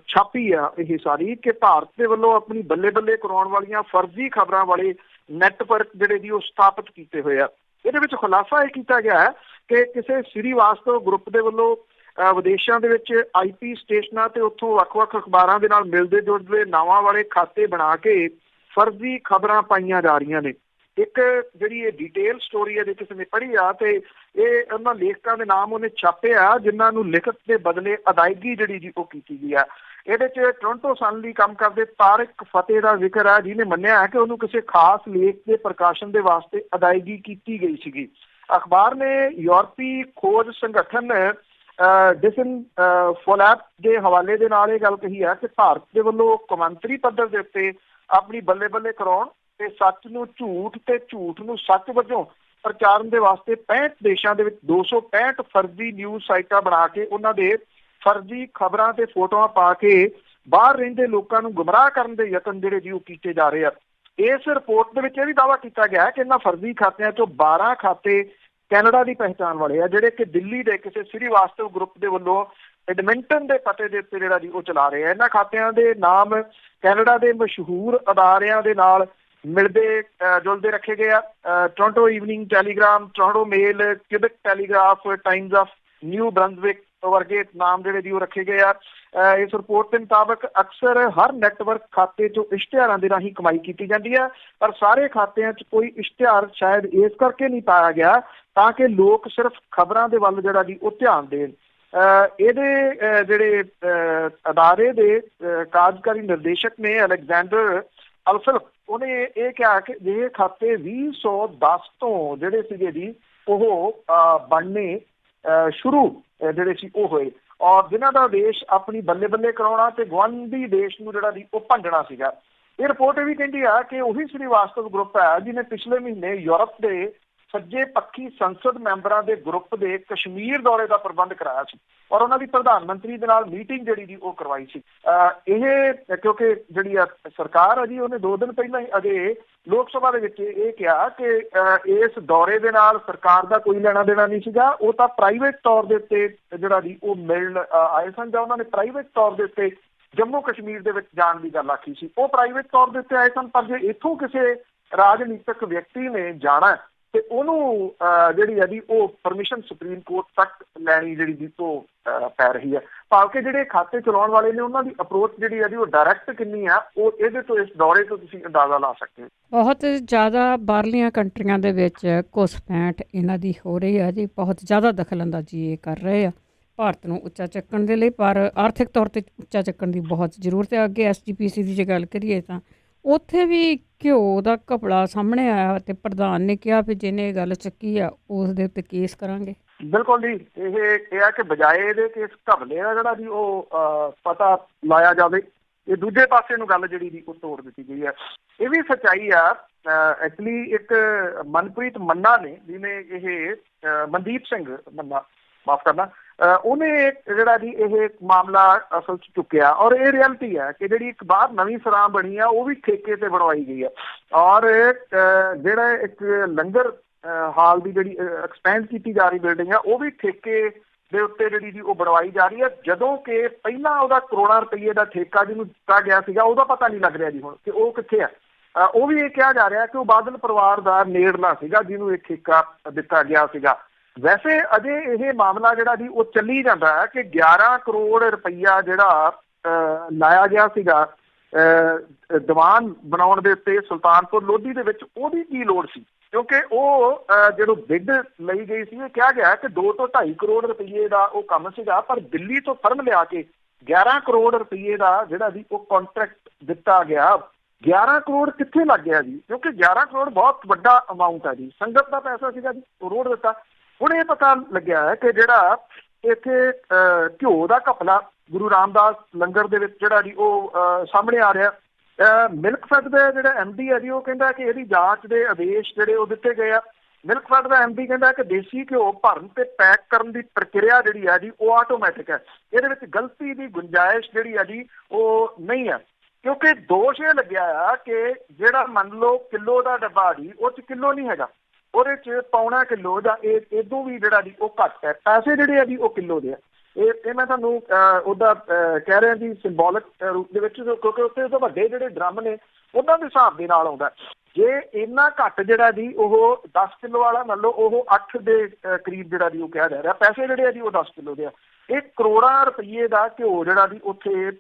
ਛਾਪੀ ਆ ਇਹ ਸਾਰੀ ਕਿ ਭਾਰਤ ਦੇ ਵੱਲੋਂ ਆਪਣੀ ਬੱਲੇ ਬੱਲੇ ਕਰਾਉਣ ਵਾਲੀਆਂ ਫਰਜ਼ੀ ਖਬਰਾਂ ਵਾਲੇ ਨੈਟਵਰਕ ਜਿਹੜੇ ਜੀ ਉਹ ਸਥਾਪਿਤ ਕੀਤੇ ਹੋਏ ਆ। ਇਹਦੇ ਵਿੱਚ ਖੁਲਾਸਾ ਇਹ ਕੀਤਾ ਗਿਆ ਹੈ ਕਿ ਕਿਸੇ ਸ੍ਰੀਵਾਸਤਵ ਗਰੁੱਪ ਦੇ ਵੱਲੋਂ ਵਿਦੇਸ਼ਾਂ ਦੇ ਵਿੱਚ IP ਸਟੇਸ਼ਨਾਂ ਤੇ ਉੱਥੋਂ ਵੱਖ-ਵੱਖ ਅਖਬਾਰਾਂ ਦੇ ਨਾਲ ਮਿਲਦੇ ਜੁਲਦੇ ਨਾਵਾਂ ਵਾਲੇ ਖਾਤੇ ਬਣਾ ਕੇ ਫਰਜ਼ੀ ਖਬਰਾਂ ਪਾਈਆਂ ਜਾ ਰਹੀਆਂ ਨੇ। ਇੱਕ ਜਿਹੜੀ ਇਹ ਡਿਟੇਲ ਸਟੋਰੀ ਹੈ ਜੇ ਕਿਸੇ ਨੇ ਪੜ੍ਹੀ ਆ ਤੇ ਇਹ ਉਹਨਾਂ ਲੇਖਕਾਂ ਦੇ ਨਾਮ ਉਹਨੇ ਛਾਪੇ ਆ ਜਿਨ੍ਹਾਂ ਨੂੰ ਲਿਖਤ ਦੇ ਬਦਲੇ ਅਦਾਇਗੀ ਜਿਹੜੀ ਜੀ ਉਹ ਕੀਤੀ ਗਈ ਆ। ਇਹਦੇ 'ਚ ਟੋਰਾਂਟੋ ਸਨ ਲਈ ਕੰਮ ਕਰਦੇ ਤਾਰਿਕ ਫਤਿਹ ਦਾ ਜ਼ਿਕਰ ਹੈ, ਜਿਹਨੇ ਮੰਨਿਆ ਹੈ ਕਿ ਉਹਨੂੰ ਕਿਸੇ ਖਾਸ ਲੇਖ ਦੇ ਪ੍ਰਕਾਸ਼ਨ ਦੇ ਵਾਸਤੇ ਅਦਾਇਗੀ ਕੀਤੀ ਗਈ ਸੀਗੀ। ਅਖਬਾਰ ਨੇ ਯੂਰਪੀ ਖੋਜ ਸੰਗਠਨ ਫੋਲੈਪ ਦੇ ਹਵਾਲੇ ਦੇ ਨਾਲ ਇਹ ਗੱਲ ਕਹੀ ਹੈ ਕਿ ਭਾਰਤ ਦੇ ਵੱਲੋਂ ਕੌਮਾਂਤਰੀ ਪੱਧਰ ਦੇ ਉੱਤੇ ਆਪਣੀ ਬੱਲੇ ਬੱਲੇ ਕਰਾਉਣ ਤੇ ਸੱਚ ਨੂੰ ਝੂਠ ਤੇ ਝੂਠ ਨੂੰ ਸੱਚ ਵਜੋਂ ਪ੍ਰਚਾਰਨ ਦੇ ਵਾਸਤੇ 65 ਦੇਸ਼ਾਂ ਦੇ ਵਿੱਚ 265 ਫਰਜ਼ੀ ਨਿਊਜ਼ ਸਾਈਟਾਂ ਬਣਾ ਕੇ ਉਹਨਾਂ ਦੇ ਫਰਜ਼ੀ ਖਬਰਾਂ ਤੇ ਫੋਟੋਆਂ ਪਾ ਕੇ ਬਾਹਰ ਰਹਿੰਦੇ ਲੋਕਾਂ ਨੂੰ ਗੁੰਮਰਾਹ ਕਰਨ ਦੇ ਯਤਨ ਜਿਹੜੇ ਜੀ ਉਹ ਕੀਤੇ ਜਾ ਰਹੇ ਆ। ਇਸ ਰਿਪੋਰਟ ਦੇ ਵਿੱਚ ਇਹ ਵੀ ਦਾਅਵਾ ਕੀਤਾ ਗਿਆ ਕਿ ਇਹਨਾਂ ਫਰਜ਼ੀ ਖਾਤਿਆਂ ਚੋਂ 12 ਖਾਤੇ ਕੈਨੇਡਾ ਦੀ ਪਹਿਚਾਣ ਵਾਲੇ ਆ, ਜਿਹੜੇ ਕਿ ਦਿੱਲੀ ਦੇ ਕਿਸੇ ਸ੍ਰੀਵਾਸਤਵ ਗਰੁੱਪ ਦੇ ਵੱਲੋਂ ਐਡਮਿੰਟਨ ਦੇ ਪਤੇ ਦੇ ਉੱਤੇ ਜਿਹੜਾ ਜੀ ਉਹ ਚਲਾ ਰਹੇ ਆ। ਇਹਨਾਂ ਖਾਤਿਆਂ ਦੇ ਨਾਮ ਕੈਨੇਡਾ ਦੇ ਮਸ਼ਹੂਰ ਅਦਾਰਿਆਂ ਦੇ ਨਾਲ ਮਿਲਦੇ ਜੁਲਦੇ ਰੱਖੇ ਗਏ ਆ। Toronto Evening Telegram, Toronto Mail, Quebec Telegraph, Times of New Brunswick ਵਰਗੇ ਨਾਮ ਜਿਹੜੇ ਜੀ ਉਹ ਰੱਖੇ ਗਏ ਆ। ਇਸ ਰਿਪੋਰਟ ਦੇ ਮੁਤਾਬਕ ਅਕਸਰ ਹਰ ਨੈਟਵਰਕ ਖਾਤੇ 'ਚੋਂ ਇਸ਼ਤਿਹਾਰਾਂ ਦੇ ਰਾਹੀਂ ਕਮਾਈ ਕੀਤੀ ਜਾਂਦੀ ਹੈ, ਪਰ ਸਾਰੇ ਖਾਤਿਆਂ 'ਚ ਕੋਈ ਇਸ਼ਤਿਹਾਰ ਸ਼ਾਇਦ ਇਸ ਕਰਕੇ ਨਹੀਂ ਪਾਇਆ ਗਿਆ ਤਾਂ ਕਿ ਲੋਕ ਸਿਰਫ ਖਬਰਾਂ ਦੇ ਵੱਲ ਜਿਹੜਾ ਜੀ ਉਹ ਧਿਆਨ ਦੇਣ। ਇਹਦੇ ਜਿਹੜੇ ਅਦਾਰੇ ਦੇ ਕਾਰਜਕਾਰੀ ਨਿਰਦੇਸ਼ਕ ਨੇ ਅਲੈਗਜ਼ੈਂਡਰ ਅਲਫਲ, ਉਹਨੇ ਇਹ ਕਿਹਾ ਕਿ ਇਹ ਖਾਤੇ 2010 ਤੋਂ ਜਿਹੜੇ ਸੀਗੇ ਜੀ ਉਹ ਬਣਨੇ ਸ਼ੁਰੂ ਜਿਹੜੇ ਸੀ ਉਹ ਹੋਏ, ਔਰ ਜਿਨ੍ਹਾਂ ਦਾ ਉਦੇਸ਼ ਆਪਣੀ ਬੱਲੇ ਬੱਲੇ ਕਰਾਉਣਾ ਤੇ ਗੁਆਂਢੀ ਦੇਸ਼ ਨੂੰ ਜਿਹੜਾ ਦੀ ਉਹ ਭੰਡਣਾ ਸੀਗਾ। ਇਹ ਰਿਪੋਰਟ ਇਹ ਵੀ ਕਹਿੰਦੀ ਆ ਕਿ ਉਹੀ ਸ੍ਰੀਵਾਸਤਵ ਗਰੁੱਪ ਹੈ ਜਿਹਨੇ ਪਿਛਲੇ ਮਹੀਨੇ ਯੂਰਪ ਦੇ ਸੱਜੇ ਪੱਖੀ ਸੰਸਦ ਮੈਂਬਰਾਂ ਦੇ ਗਰੁੱਪ ਦੇ ਕਸ਼ਮੀਰ ਦੌਰੇ ਦਾ ਪ੍ਰਬੰਧ ਕਰਾਇਆ ਸੀ ਔਰ ਉਹਨਾਂ ਦੀ ਪ੍ਰਧਾਨ ਮੰਤਰੀ ਦੇ ਨਾਲ ਮੀਟਿੰਗ ਜਿਹੜੀ ਜੀ ਉਹ ਕਰਵਾਈ ਸੀ। ਇਹ ਕਿਉਂਕਿ ਜਿਹੜੀ ਆ ਸਰਕਾਰ ਆ ਜੀ ਉਹਨੇ 2 ਦਿਨ ਪਹਿਲਾਂ ਹੀ ਅਜੇ ਲੋਕ ਸਭਾ ਦੇ ਵਿੱਚ ਇਹ ਕਿਹਾ ਕਿ ਇਸ ਦੌਰੇ ਦੇ ਨਾਲ ਸਰਕਾਰ ਦਾ ਕੋਈ ਲੈਣਾ ਦੇਣਾ ਨਹੀਂ ਸੀਗਾ, ਉਹ ਤਾਂ ਪ੍ਰਾਈਵੇਟ ਤੌਰ ਦੇ ਉੱਤੇ ਜਿਹੜਾ ਜੀ ਉਹ ਮਿਲਣ ਆਏ ਸਨ ਜਾਂ ਉਹਨਾਂ ਨੇ ਪ੍ਰਾਈਵੇਟ ਤੌਰ ਦੇ ਉੱਤੇ ਜੰਮੂ ਕਸ਼ਮੀਰ ਦੇ ਵਿੱਚ ਜਾਣ ਦੀ ਗੱਲ ਆਖੀ ਸੀ। ਉਹ ਪ੍ਰਾਈਵੇਟ ਤੌਰ ਦੇ ਉੱਤੇ ਆਏ ਸਨ, ਪਰ ਜੇ ਇੱਥੋਂ ਕਿਸੇ ਰਾਜਨੀਤਿਕ ਵਿਅਕਤੀ ਨੇ ਜਾਣਾ ਤੇ ਉਹਨੂੰ ਜਿਹੜੀ ਹੈ ਜੀ ਉਹ ਪਰਮਿਸ਼ਨ ਸੁਪਰੀਮ ਕੋਰਟ ਤੱਕ ਲੈਣੀ ਜਿਹੜੀ ਜੀ ਤੋਂ ਪੈ ਰਹੀ ਹੈ। ਭਾਵ ਕਿ ਜਿਹੜੇ ਖਾਤੇ ਚਲਾਉਣ ਵਾਲੇ ਨੇ ਉਹਨਾਂ ਦੀ ਅਪਰੋਚ ਜਿਹੜੀ ਹੈ ਜੀ ਉਹ ਡਾਇਰੈਕਟ ਕਿੰਨੀ ਆ, ਉਹ ਇਹਦੇ ਤੋਂ ਇਸ ਦੌਰੇ ਤੋਂ ਤੁਸੀਂ ਅੰਦਾਜ਼ਾ ਲਾ ਸਕਦੇ ਹੋ। ਬਹੁਤ ਜ਼ਿਆਦਾ ਬਾਹਰਲੀਆਂ ਕੰਟਰੀਆਂ ਦੇ ਵਿੱਚ ਘੁਸਪੈਠ ਇਹਨਾਂ ਦੀ ਹੋ ਰਹੀ ਹੈ ਜੀ, ਬਹੁਤ ਜ਼ਿਆਦਾ ਦਖਲਅੰਦਾਜ਼ੀ ਇਹ ਕਰ ਰਹੇ ਆ ਭਾਰਤ ਨੂੰ ਉੱਚਾ ਚੱਕਣ ਦੇ ਲਈ, ਪਰ ਆਰਥਿਕ ਤੌਰ 'ਤੇ ਉੱਚਾ ਚੱਕਣ ਦੀ ਬਹੁਤ ਜ਼ਰੂਰਤ ਹੈ। ਅੱਗੇ SGPC ਦੀ ਜੇ ਗੱਲ ਕਰੀਏ ਤਾਂ ਉੱਥੇ ਵੀ ਘਿਓ ਦਾ ਘਪਲਾ ਸਾਹਮਣੇ ਆਇਆ ਤੇ ਪ੍ਰਧਾਨ ਨੇ ਕਿਹਾ ਵੀ ਜਿਹਨੇ ਗੱਲ ਚੱਕੀ ਆ ਉਸ ਦੇ ਉੱਤੇ ਕੇਸ ਕਰਾਂਗੇ। ਬਿਲਕੁਲ ਜੀ, ਇਹ ਆ ਕਿ ਬਜਾਏ ਇਹਦੇ ਕਿ ਇਸ ਘਪਲੇ ਦਾ ਜਿਹੜਾ ਜੀ ਉਹ ਪਤਾ ਲਾਇਆ ਜਾਵੇ, ਇਹ ਦੂਜੇ ਪਾਸੇ ਨੂੰ ਗੱਲ ਜਿਹੜੀ ਜੀ ਉਹ ਤੋੜ ਦਿੱਤੀ ਗਈ ਹੈ। ਇਹ ਵੀ ਸੱਚਾਈ ਆ। ਐਕਚੁਅਲੀ ਇੱਕ ਮਨਪ੍ਰੀਤ ਮੰਨਾ ਨੇ ਜਿਹਨੇ ਇਹ ਮਨਦੀਪ ਸਿੰਘ ਮੰਨਾ ਮਾਫ ਕਰਨਾ ਉਹਨੇ ਜਿਹੜਾ ਜੀ ਇਹ ਮਾਮਲਾ ਅਸਲ 'ਚ ਚੁੱਕਿਆ ਔਰ ਇਹ ਰਿਐਲਿਟੀ ਹੈ ਕਿ ਜਿਹੜੀ ਇੱਕ ਬਾਹਰ ਨਵੀਂ ਸਰਾਂ ਬਣੀ ਆ ਉਹ ਵੀ ਠੇਕੇ ਤੇ ਬਣਵਾਈ ਗਈ ਆ ਔਰ ਜਿਹੜਾ ਇੱਕ ਲੰਗਰ ਹਾਲ ਦੀ ਜਿਹੜੀ ਐਕਸਪੈਂਡ ਕੀਤੀ ਜਾ ਰਹੀ ਬਿਲਡਿੰਗ ਆ ਉਹ ਵੀ ਠੇਕੇ ਦੇ ਉੱਤੇ ਜਿਹੜੀ ਜੀ ਉਹ ਬਣਵਾਈ ਜਾ ਰਹੀ ਹੈ, ਜਦੋਂ ਕਿ ਪਹਿਲਾਂ ਉਹਦਾ ਕਰੋੜਾਂ ਰੁਪਈਏ ਦਾ ਠੇਕਾ ਜਿਹਨੂੰ ਦਿੱਤਾ ਗਿਆ ਸੀਗਾ ਉਹਦਾ ਪਤਾ ਨਹੀਂ ਲੱਗ ਰਿਹਾ ਜੀ ਹੁਣ ਕਿ ਉਹ ਕਿੱਥੇ ਆ। ਉਹ ਵੀ ਇਹ ਕਿਹਾ ਜਾ ਰਿਹਾ ਕਿ ਉਹ ਬਾਦਲ ਪਰਿਵਾਰ ਦਾ ਨੇੜਲਾ ਸੀਗਾ ਜਿਹਨੂੰ ਇਹ ਠੇਕਾ ਦਿੱਤਾ ਗਿਆ ਸੀਗਾ। ਵੈਸੇ ਅਜੇ ਇਹ ਮਾਮਲਾ ਜਿਹੜਾ ਜੀ ਉਹ ਚੱਲੀ ਜਾਂਦਾ ਹੈ ਕਿ 11 ਕਰੋੜ ਰੁਪਈਆ ਜਿਹੜਾ ਲਾਇਆ ਗਿਆ ਸੀਗਾ ਦੀਵਾਨ ਬਣਾਉਣ ਦੇ ਉੱਤੇ ਸੁਲਤਾਨਪੁਰ ਲੋਧੀ ਦੇ ਵਿੱਚ, ਉਹਦੀ ਕੀ ਲੋੜ ਸੀ, ਕਿਉਂਕਿ ਉਹ ਜਦੋਂ ਬਿੱਡ ਲਈ ਗਈ ਸੀ ਇਹ ਕਿਹਾ ਗਿਆ ਕਿ 2 ਤੋਂ 2.5 ਕਰੋੜ ਰੁਪਈਏ ਦਾ ਉਹ ਕੰਮ ਸੀਗਾ, ਪਰ ਦਿੱਲੀ ਤੋਂ ਫਰਮ ਲਿਆ ਕੇ 11 ਕਰੋੜ ਰੁਪਈਏ ਦਾ ਜਿਹੜਾ ਜੀ ਉਹ ਕੰਟਰੈਕਟ ਦਿੱਤਾ ਗਿਆ। 11 ਕਰੋੜ ਕਿੱਥੇ ਲੱਗ ਗਿਆ ਜੀ, ਕਿਉਂਕਿ 11 ਕਰੋੜ ਬਹੁਤ ਵੱਡਾ ਅਮਾਊਂਟ ਹੈ ਜੀ, ਸੰਗਤ ਦਾ ਪੈਸਾ ਸੀਗਾ ਜੀ, ਉਹ ਰੋੜ ਦਿੱਤਾ। ਹੁਣ ਇਹ ਪਤਾ ਲੱਗਿਆ ਹੈ ਕਿ ਜਿਹੜਾ ਇੱਥੇ ਘਿਓ ਦਾ ਘਪਲਾ ਗੁਰੂ ਰਾਮਦਾਸ ਲੰਗਰ ਦੇ ਵਿੱਚ ਜਿਹੜਾ ਜੀ ਉਹ ਸਾਹਮਣੇ ਆ ਰਿਹਾ। ਮਿਲਕਫੈਡ ਦੇ ਜਿਹੜਾ MD ਹੈ ਜੀ ਉਹ ਕਹਿੰਦਾ ਕਿ ਇਹਦੀ ਜਾਂਚ ਦੇ ਆਦੇਸ਼ ਜਿਹੜੇ ਉਹ ਦਿੱਤੇ ਗਏ ਆ। ਮਿਲਕਫੈਡ ਦਾ MD ਕਹਿੰਦਾ ਕਿ ਦੇਸੀ ਘਿਓ ਭਰਨ ਤੇ ਪੈਕ ਕਰਨ ਦੀ ਪ੍ਰਕਿਰਿਆ ਜਿਹੜੀ ਹੈ ਜੀ ਉਹ ਆਟੋਮੈਟਿਕ ਹੈ, ਇਹਦੇ ਵਿੱਚ ਗਲਤੀ ਦੀ ਗੁੰਜਾਇਸ਼ ਜਿਹੜੀ ਹੈ ਜੀ ਉਹ ਨਹੀਂ ਹੈ, ਕਿਉਂਕਿ ਦੋਸ਼ ਇਹ ਲੱਗਿਆ ਆ ਕਿ ਜਿਹੜਾ ਮੰਨ ਲਓ ਕਿਲੋ ਦਾ ਡੱਬਾ ਜੀ ਉਹ 'ਚ ਕਿਲੋ ਨਹੀਂ ਹੈਗਾ, ਉਹਦੇ 'ਚ 1.25 ਕਿਲੋ ਜਾਂ ਇਦੋਂ ਵੀ ਜਿਹੜਾ ਜੀ ਉਹ ਘੱਟ ਹੈ, ਪੈਸੇ ਜਿਹੜੇ ਆ ਜੀ ਉਹ ਕਿਲੋ ਦੇ ਆ। ਇਹ ਮੈਂ ਤੁਹਾਨੂੰ ਉਹਦਾ ਕਹਿ ਰਿਹਾ ਜੀ ਸਿੰਬੋਲਿਕ ਰੂਪ ਦੇ ਵਿੱਚ, ਕਿਉਂਕਿ ਉੱਥੇ ਤੋਂ ਵੱਡੇ ਜਿਹੜੇ ਡਰਮ ਨੇ ਉਹਨਾਂ ਦੇ ਹਿਸਾਬ ਦੇ ਨਾਲ ਆਉਂਦਾ। ਜੇ ਇੰਨਾ ਘੱਟ ਜਿਹੜਾ ਜੀ ਉਹ 10 ਕਿਲੋ ਵਾਲਾ ਮੰਨ ਲਓ ਉਹ 8 ਦੇ ਕਰੀਬ ਜਿਹੜਾ ਜੀ ਉਹ ਕਿਹਾ ਜਾ ਰਿਹਾ, ਪੈਸੇ ਜਿਹੜੇ ਆ ਜੀ ਉਹ 10 ਕਿਲੋ ਦੇ ਆ। ਇਹ ਕਰੋੜਾਂ ਰੁਪਈਏ ਦਾ ਘਿਓ ਜਿਹੜਾ ਜੀ ਉੱਥੇ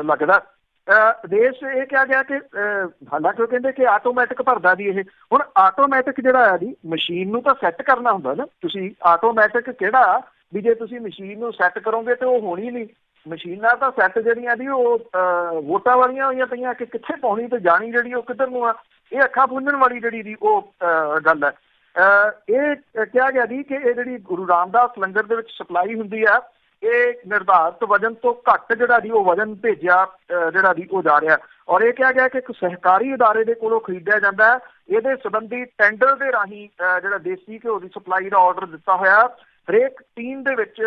ਲੱਗਦਾ। ਆਦੇਸ਼ ਇਹ ਕਿਹਾ ਗਿਆ ਕਿ ਹਾਲਾਂਕਿ ਉਹ ਕਹਿੰਦੇ ਕਿ ਆਟੋਮੈਟਿਕ ਭਰਦਾ ਜੀ ਇਹ। ਹੁਣ ਆਟੋਮੈਟਿਕ ਜਿਹੜਾ ਆ ਜੀ ਮਸ਼ੀਨ ਨੂੰ ਤਾਂ ਸੈੱਟ ਕਰਨਾ ਹੁੰਦਾ ਨਾ, ਤੁਸੀਂ ਆਟੋਮੈਟਿਕ ਕਿਹੜਾ ਵੀ ਜੇ ਤੁਸੀਂ ਮਸ਼ੀਨ ਨੂੰ ਸੈੱਟ ਕਰੋਗੇ ਤੇ ਉਹ ਹੋਣੀ ਨਹੀਂ। ਮਸ਼ੀਨਾਂ ਤਾਂ ਸੈੱਟ ਜਿਹੜੀਆਂ ਜੀ ਉਹ ਵੋਟਾਂ ਵਾਲੀਆਂ ਹੋਈਆਂ ਪਈਆਂ ਕਿ ਕਿੱਥੇ ਪਾਉਣੀ ਤੇ ਜਾਣੀ ਜਿਹੜੀ ਉਹ ਕਿੱਧਰ ਨੂੰ ਆ। ਇਹ ਅੱਖਾਂ ਪੂੰਝਣ ਵਾਲੀ ਜਿਹੜੀ ਜੀ ਉਹ ਗੱਲ ਹੈ। ਇਹ ਕਿਹਾ ਗਿਆ ਜੀ ਕਿ ਇਹ ਜਿਹੜੀ ਗੁਰੂ ਰਾਮਦਾਸ ਲੰਗਰ ਦੇ ਵਿੱਚ ਸਪਲਾਈ ਹੁੰਦੀ ਆ, ਇਹ ਨਿਰਧਾਰਿਤ ਵਜਨ ਤੋਂ ਘੱਟ ਜਿਹੜਾ ਜੀ ਉਹ ਵਜਨ ਭੇਜਿਆ ਜਿਹੜਾ ਜੀ ਉਹ ਜਾ ਰਿਹਾ। ਔਰ ਇਹ ਕਿਹਾ ਗਿਆ ਕਿ ਇੱਕ ਸਹਿਕਾਰੀ ਅਦਾਰੇ ਦੇ ਕੋਲੋਂ ਖਰੀਦਿਆ ਜਾਂਦਾ ਹੈ। ਇਹਦੇ ਸੰਬੰਧੀ ਟੈਂਡਰ ਦੇ ਰਾਹੀਂ ਜਿਹੜਾ ਦੇਸੀ ਘਿਓ ਦੀ ਸਪਲਾਈ ਦਾ ਆਰਡਰ ਦਿੱਤਾ ਹੋਇਆ। ਹਰੇਕ ਟੀਮ ਦੇ ਵਿੱਚ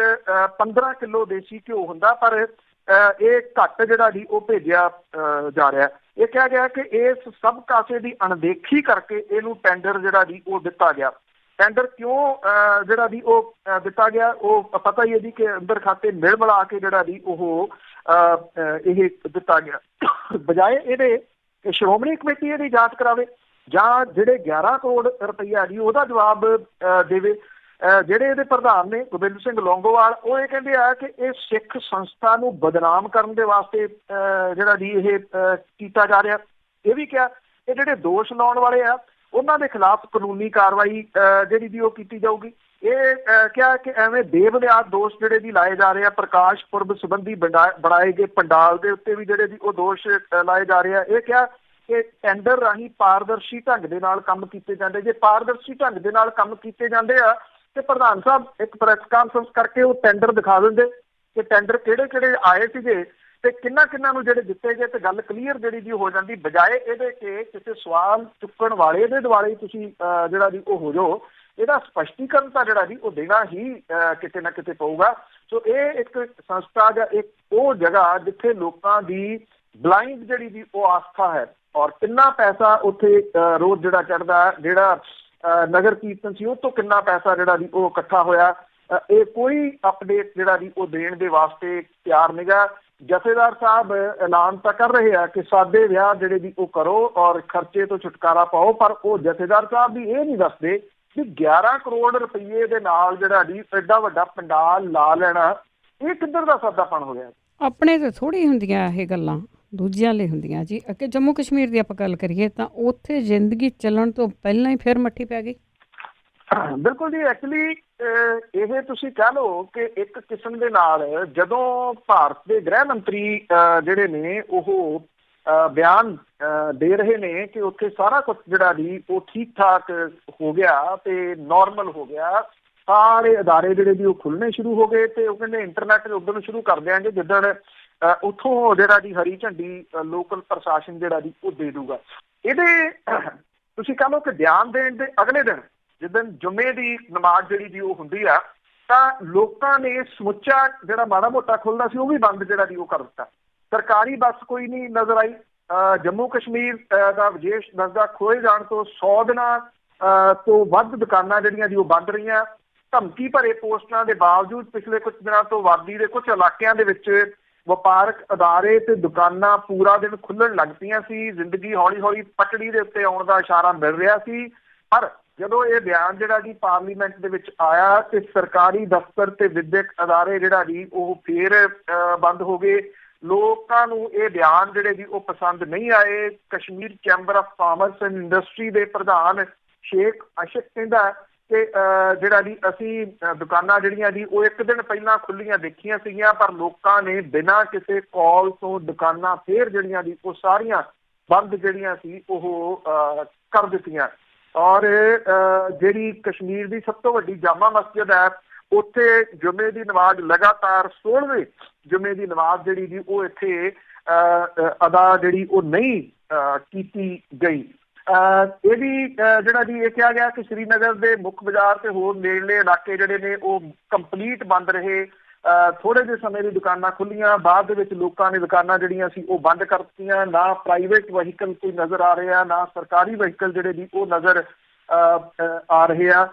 15 ਕਿਲੋ ਦੇਸੀ ਘਿਓ ਹੁੰਦਾ, ਪਰ ਇਹ ਘੱਟ ਜਿਹੜਾ ਜੀ ਉਹ ਭੇਜਿਆ ਜਾ ਰਿਹਾ। ਇਹ ਕਿਹਾ ਗਿਆ ਕਿ ਇਸ ਸਭ ਕਾਸੇ ਦੀ ਅਣਦੇਖੀ ਕਰਕੇ ਇਹਨੂੰ ਟੈਂਡਰ ਜਿਹੜਾ ਜੀ ਉਹ ਦਿੱਤਾ ਗਿਆ। ਟੈਂਡਰ ਕਿਉਂ ਜਿਹੜਾ ਜੀ ਉਹ ਦਿੱਤਾ ਗਿਆ ਉਹ ਪਤਾ ਹੀ ਹੈ ਜੀ ਕਿ ਅੰਦਰ ਖਾਤੇ ਮਿਲ ਮਿਲਾ ਕੇ ਜਿਹੜਾ ਜੀ ਉਹ ਇਹ ਦਿੱਤਾ ਗਿਆ। ਬਜਾਏ ਇਹਦੇ ਸ਼੍ਰੋਮਣੀ ਕਮੇਟੀ ਇਹਦੀ ਜਾਂਚ ਕਰਾਵੇ ਜਾਂ ਜਿਹੜੇ 11 ਕਰੋੜ ਰੁਪਈਆ ਜੀ ਉਹਦਾ ਜਵਾਬ ਦੇਵੇ। ਜਿਹੜੇ ਇਹਦੇ ਪ੍ਰਧਾਨ ਨੇ ਗੋਬਿੰਦ ਸਿੰਘ ਲੌਂਗੋਵਾਲ, ਉਹ ਇਹ ਕਹਿੰਦੇ ਆ ਕਿ ਇਹ ਸਿੱਖ ਸੰਸਥਾ ਨੂੰ ਬਦਨਾਮ ਕਰਨ ਦੇ ਵਾਸਤੇ ਜਿਹੜਾ ਜੀ ਇਹ ਕੀਤਾ ਜਾ ਰਿਹਾ। ਇਹ ਵੀ ਕਿਹਾ ਇਹ ਜਿਹੜੇ ਦੋਸ਼ ਲਾਉਣ ਵਾਲੇ ਆ ਉਹਨਾਂ ਦੇ ਖਿਲਾਫ ਕਾਨੂੰਨੀ ਕਾਰਵਾਈ ਜਿਹੜੀ ਦੀ ਉਹ ਕੀਤੀ ਜਾਊਗੀ। ਇਹ ਕਿਹਾ ਕਿ ਐਵੇਂ ਬੇਬੁਨਿਆਦ ਦੋਸ਼ ਜਿਹੜੇ ਵੀ ਲਾਏ ਜਾ ਰਹੇ ਆ। ਪ੍ਰਕਾਸ਼ ਪੁਰਬ ਸੰਬੰਧੀ ਬਣਾਏ ਗਏ ਪੰਡਾਲ ਦੇ ਉੱਤੇ ਵੀ ਜਿਹੜੇ ਵੀ ਉਹ ਦੋਸ਼ ਲਾਏ ਜਾ ਰਹੇ ਆ। ਇਹ ਕਿਹਾ ਕਿ ਟੈਂਡਰ ਰਾਹੀਂ ਪਾਰਦਰਸ਼ੀ ਢੰਗ ਦੇ ਨਾਲ ਕੰਮ ਕੀਤੇ ਜਾਂਦੇ। ਜੇ ਪਾਰਦਰਸ਼ੀ ਢੰਗ ਦੇ ਨਾਲ ਕੰਮ ਕੀਤੇ ਜਾਂਦੇ ਆ ਤੇ ਪ੍ਰਧਾਨ ਸਾਹਿਬ ਇੱਕ ਪ੍ਰੈਸ ਕਾਨਫਰੰਸ ਕਰਕੇ ਉਹ ਟੈਂਡਰ ਦਿਖਾ ਦਿੰਦੇ ਕਿ ਟੈਂਡਰ ਕਿਹੜੇ ਕਿਹੜੇ ਆਏ ਸੀਗੇ ਤੇ ਕਿੰਨਾ ਨੂੰ ਜਿਹੜੇ ਦਿੱਤੇ ਗਏ ਤੇ ਗੱਲ ਕਲੀਅਰ ਜਿਹੜੀ ਜੀ ਹੋ ਜਾਂਦੀ। ਬਜਾਏ ਇਹਦੇ ਕਿ ਕਿਸੇ ਸਵਾਲ ਚੁੱਕਣ ਵਾਲੇ ਦੇ ਦੁਆਲੇ ਤੁਸੀਂ ਜਿਹੜਾ ਜੀ ਉਹ ਹੋ ਜਾਓ, ਇਹਦਾ ਸਪਸ਼ਟੀਕਰਨ ਤਾਂ ਜਿਹੜਾ ਜੀ ਉਹ ਦੇਣਾ ਹੀ ਕਿਤੇ ਨਾ ਕਿਤੇ ਪਊਗਾ। ਸੋ ਇਹ ਇੱਕ ਸੰਸਥਾ ਜਾਂ ਇੱਕ ਉਹ ਜਗ੍ਹਾ ਜਿੱਥੇ ਲੋਕਾਂ ਦੀ ਬਲਾਈਂਡ ਜਿਹੜੀ ਜੀ ਉਹ ਆਸਥਾ ਹੈ। ਔਰ ਕਿੰਨਾ ਪੈਸਾ ਉੱਥੇ ਰੋਜ਼ ਜਿਹੜਾ ਚੜ੍ਹਦਾ, ਜਿਹੜਾ ਨਗਰ ਕੀਰਤਨ ਸੀ ਉਹ ਤੋਂ ਕਿੰਨਾ ਪੈਸਾ ਜਿਹੜਾ ਜੀ ਉਹ ਇਕੱਠਾ ਹੋਇਆ, ਇਹ ਕੋਈ ਅਪਡੇਟ ਜਿਹੜਾ ਜੀ ਉਹ ਦੇਣ ਦੇ ਵਾਸਤੇ ਤਿਆਰ ਨਹੀਂਗਾ। ਜਥੇਦਾਰ ਸਾਹਿਬ ਐਲਾਨ ਤਾਂ ਕਰ ਰਹੇ ਆ ਕਿ ਸਾਦੇ ਵਿਆਹ ਜਿਹੜੇ ਵੀ ਉਹ ਕਰੋ ਔਰ ਖਰਚੇ ਤੋਂ ਛੁਟਕਾਰਾ ਪਾਓ, ਪਰ ਉਹ ਜਥੇਦਾਰ ਸਾਹਿਬ ਵੀ ਇਹ ਨਹੀਂ ਦੱਸਦੇ ਕਿ 11 ਕਰੋੜ ਰੁਪਈਏ ਦੇ ਨਾਲ ਜਿਹੜਾ ਜੀ ਐਡਾ ਵੱਡਾ ਪੰਡਾਲ ਲਾ ਲੈਣਾ ਇਹ ਕਿੱਧਰ ਦਾ ਸਾਦਾਪਣ ਹੋ ਗਿਆ। ਆਪਣੇ ਤੇ ਥੋੜ੍ਹੀ ਹੁੰਦੀਆਂ ਇਹ ਗੱਲਾਂ, ਦੂਜਿਆਂ ਲਈ ਹੁੰਦੀਆਂ ਜੀ। ਅੱਗੇ ਜੰਮੂ ਕਸ਼ਮੀਰ ਦੀ ਆਪਾਂ ਗੱਲ ਕਰੀਏ ਤਾਂ ਉੱਥੇ ਜ਼ਿੰਦਗੀ ਚੱਲਣ ਤੋਂ ਪਹਿਲਾਂ ਹੀ ਫਿਰ ਮੱਠੀ ਪੈ ਗਈ। ਬਿਲਕੁਲ ਜੀ। ਐਕਚੁਅਲੀ ਇਹ ਤੁਸੀਂ ਕਹਿ ਲਓ ਕਿ ਇੱਕ ਕਿਸਮ ਦੇ ਨਾਲ ਜਦੋਂ ਭਾਰਤ ਦੇ ਗ੍ਰਹਿ ਮੰਤਰੀ ਜਿਹੜੇ ਨੇ ਉਹ ਬਿਆਨ ਦੇ ਰਹੇ ਨੇ ਕਿ ਉੱਥੇ ਸਾਰਾ ਕੁਝ ਜਿਹੜਾ ਜੀ ਉਹ ਠੀਕ ਠਾਕ ਹੋ ਗਿਆ ਤੇ ਨੋਰਮਲ ਹੋ ਗਿਆ, ਸਾਰੇ ਅਦਾਰੇ ਜਿਹੜੇ ਜੀ ਉਹ ਖੁੱਲ੍ਹਣੇ ਸ਼ੁਰੂ ਹੋ ਗਏ ਤੇ ਉਹ ਕਹਿੰਦੇ ਇੰਟਰਨੈਟ ਉਦੋਂ ਸ਼ੁਰੂ ਕਰ ਦਿਆਂਗੇ ਜਿੱਦਣ ਉੱਥੋਂ ਜਿਹੜਾ ਜੀ ਹਰੀ ਝੰਡੀ ਲੋਕਲ ਪ੍ਰਸ਼ਾਸਨ ਜਿਹੜਾ ਜੀ ਉਹ ਦੇ ਦੂਗਾ। ਇਹਦੇ ਤੁਸੀਂ ਕਹਿ ਲਓ ਕਿ ਬਿਆਨ ਦੇਣ ਦੇ ਅਗਲੇ ਦਿਨ ਜਿੱਦਣ ਜੁਮੇ ਦੀ ਨਮਾਜ਼ ਜਿਹੜੀ ਜੀ ਉਹ ਹੁੰਦੀ ਆ ਤਾਂ ਲੋਕਾਂ ਨੇ ਸਮੁੱਚਾ ਜਿਹੜਾ ਮਾੜਾ ਮੋਟਾ ਖੁੱਲ੍ਹਦਾ ਸੀ ਉਹ ਵੀ ਬੰਦ ਜਿਹੜਾ ਜੀ ਉਹ ਕਰ ਦਿੱਤਾ। ਸਰਕਾਰੀ ਬੱਸ ਕੋਈ ਨਹੀਂ ਨਜ਼ਰ ਆਈ। ਜੰਮੂ ਕਸ਼ਮੀਰ ਦਾ ਵਿਦੇਸ਼ ਦਰਜਾ ਖੋਏ ਜਾਣ ਤੋਂ 100 ਦਿਨਾਂ ਤੋਂ ਵੱਧ ਦੁਕਾਨਾਂ ਜਿਹੜੀਆਂ ਜੀ ਉਹ ਬੰਦ ਰਹੀਆਂ। ਧਮਕੀ ਭਰੇ ਪੋਸਟਰਾਂ ਦੇ ਬਾਵਜੂਦ ਪਿਛਲੇ ਕੁਝ ਦਿਨਾਂ ਤੋਂ ਵਾਦੀ ਦੇ ਕੁਝ ਇਲਾਕਿਆਂ ਦੇ ਵਿੱਚ ਵਪਾਰਕ ਅਦਾਰੇ ਤੇ ਦੁਕਾਨਾਂ ਪੂਰਾ ਦਿਨ ਖੁੱਲ੍ਹਣ ਲੱਗ ਪਈਆਂ ਸੀ। ਜ਼ਿੰਦਗੀ ਹੌਲੀ ਹੌਲੀ ਪਟੜੀ ਦੇ ਉੱਤੇ ਆਉਣ ਦਾ ਇਸ਼ਾਰਾ ਮਿਲ ਰਿਹਾ ਸੀ। ਪਰ ਜਦੋਂ ਇਹ ਬਿਆਨ ਜਿਹੜਾ ਜੀ ਪਾਰਲੀਮੈਂਟ ਦੇ ਵਿੱਚ ਆਇਆ ਤੇ ਸਰਕਾਰੀ ਦਫ਼ਤਰ ਤੇ ਵਿਦਿਅਕ ਅਦਾਰੇ ਜਿਹੜਾ ਜੀ ਉਹ ਫੇਰ ਬੰਦ ਹੋ ਗਏ। ਲੋਕਾਂ ਨੂੰ ਇਹ ਬਿਆਨ ਜਿਹੜੇ ਜੀ ਉਹ ਪਸੰਦ ਨਹੀਂ ਆਏ। Kashmir chamber of commerce and industry ਦੇ ਪ੍ਰਧਾਨ ਸ਼ੇਖ ਅਸ਼ਕ ਕਹਿੰਦਾ ਕਿ ਜਿਹੜਾ ਜੀ ਅਸੀਂ ਦੁਕਾਨਾਂ ਜਿਹੜੀਆਂ ਜੀ ਉਹ ਇੱਕ ਦਿਨ ਪਹਿਲਾਂ ਖੁੱਲ੍ਹੀਆਂ ਦੇਖੀਆਂ ਸੀਗੀਆਂ, ਪਰ ਲੋਕਾਂ ਨੇ ਬਿਨਾਂ ਕਿਸੇ ਕਾਲ ਤੋਂ ਦੁਕਾਨਾਂ ਫੇਰ ਜਿਹੜੀਆਂ ਜੀ ਉਹ ਸਾਰੀਆਂ ਬੰਦ ਜਿਹੜੀਆਂ ਸੀ ਉਹ ਕਰ ਦਿੱਤੀਆਂ। ਔਰ ਜਿਹੜੀ ਕਸ਼ਮੀਰ ਦੀ ਸਭ ਤੋਂ ਵੱਡੀ ਜਾਮਾ ਮਸਜਿਦ ਹੈ ਉੱਥੇ ਜੁਮੇ ਦੀ ਨਮਾਜ਼ ਲਗਾਤਾਰ 16ਵੇਂ ਜੁਮੇ ਦੀ ਨਮਾਜ਼ ਜਿਹੜੀ ਜੀ ਉਹ ਇੱਥੇ ਅਦਾ ਜਿਹੜੀ ਉਹ ਨਹੀਂ ਕੀਤੀ ਗਈ। ਇਹ ਵੀ ਜਿਹੜਾ ਜੀ ਇਹ ਕਿਹਾ ਗਿਆ ਕਿ ਸ਼੍ਰੀਨਗਰ ਦੇ ਮੁੱਖ ਬਾਜ਼ਾਰ ਤੇ ਹੋਰ ਨੇੜਲੇ ਇਲਾਕੇ ਜਿਹੜੇ ਨੇ ਉਹ ਕੰਪਲੀਟ ਬੰਦ ਰਹੇ। ਥੋੜੇ ਜਿਹੇ ਸਮੇਂ ਦੀ ਦੁਕਾਨਾਂ ਖੁੱਲੀਆਂ, ਬਾਅਦ ਦੇ ਵਿੱਚ ਲੋਕਾਂ ਨੇ ਦੁਕਾਨਾਂ ਜਿਹੜੀਆਂ ਸੀ ਉਹ ਬੰਦ ਕਰ ਦਿੱਤੀਆਂ। ਨਾ ਪ੍ਰਾਈਵੇਟ ਵਹੀਕਲ ਕੋਈ ਨਜ਼ਰ ਆ ਰਿਹਾ, ਨਾ ਸਰਕਾਰੀ ਵਹੀਕਲ ਜਿਹੜੇ ਜੀ ਉਹ ਨਜ਼ਰ ਆ ਰਹੇ ਆ।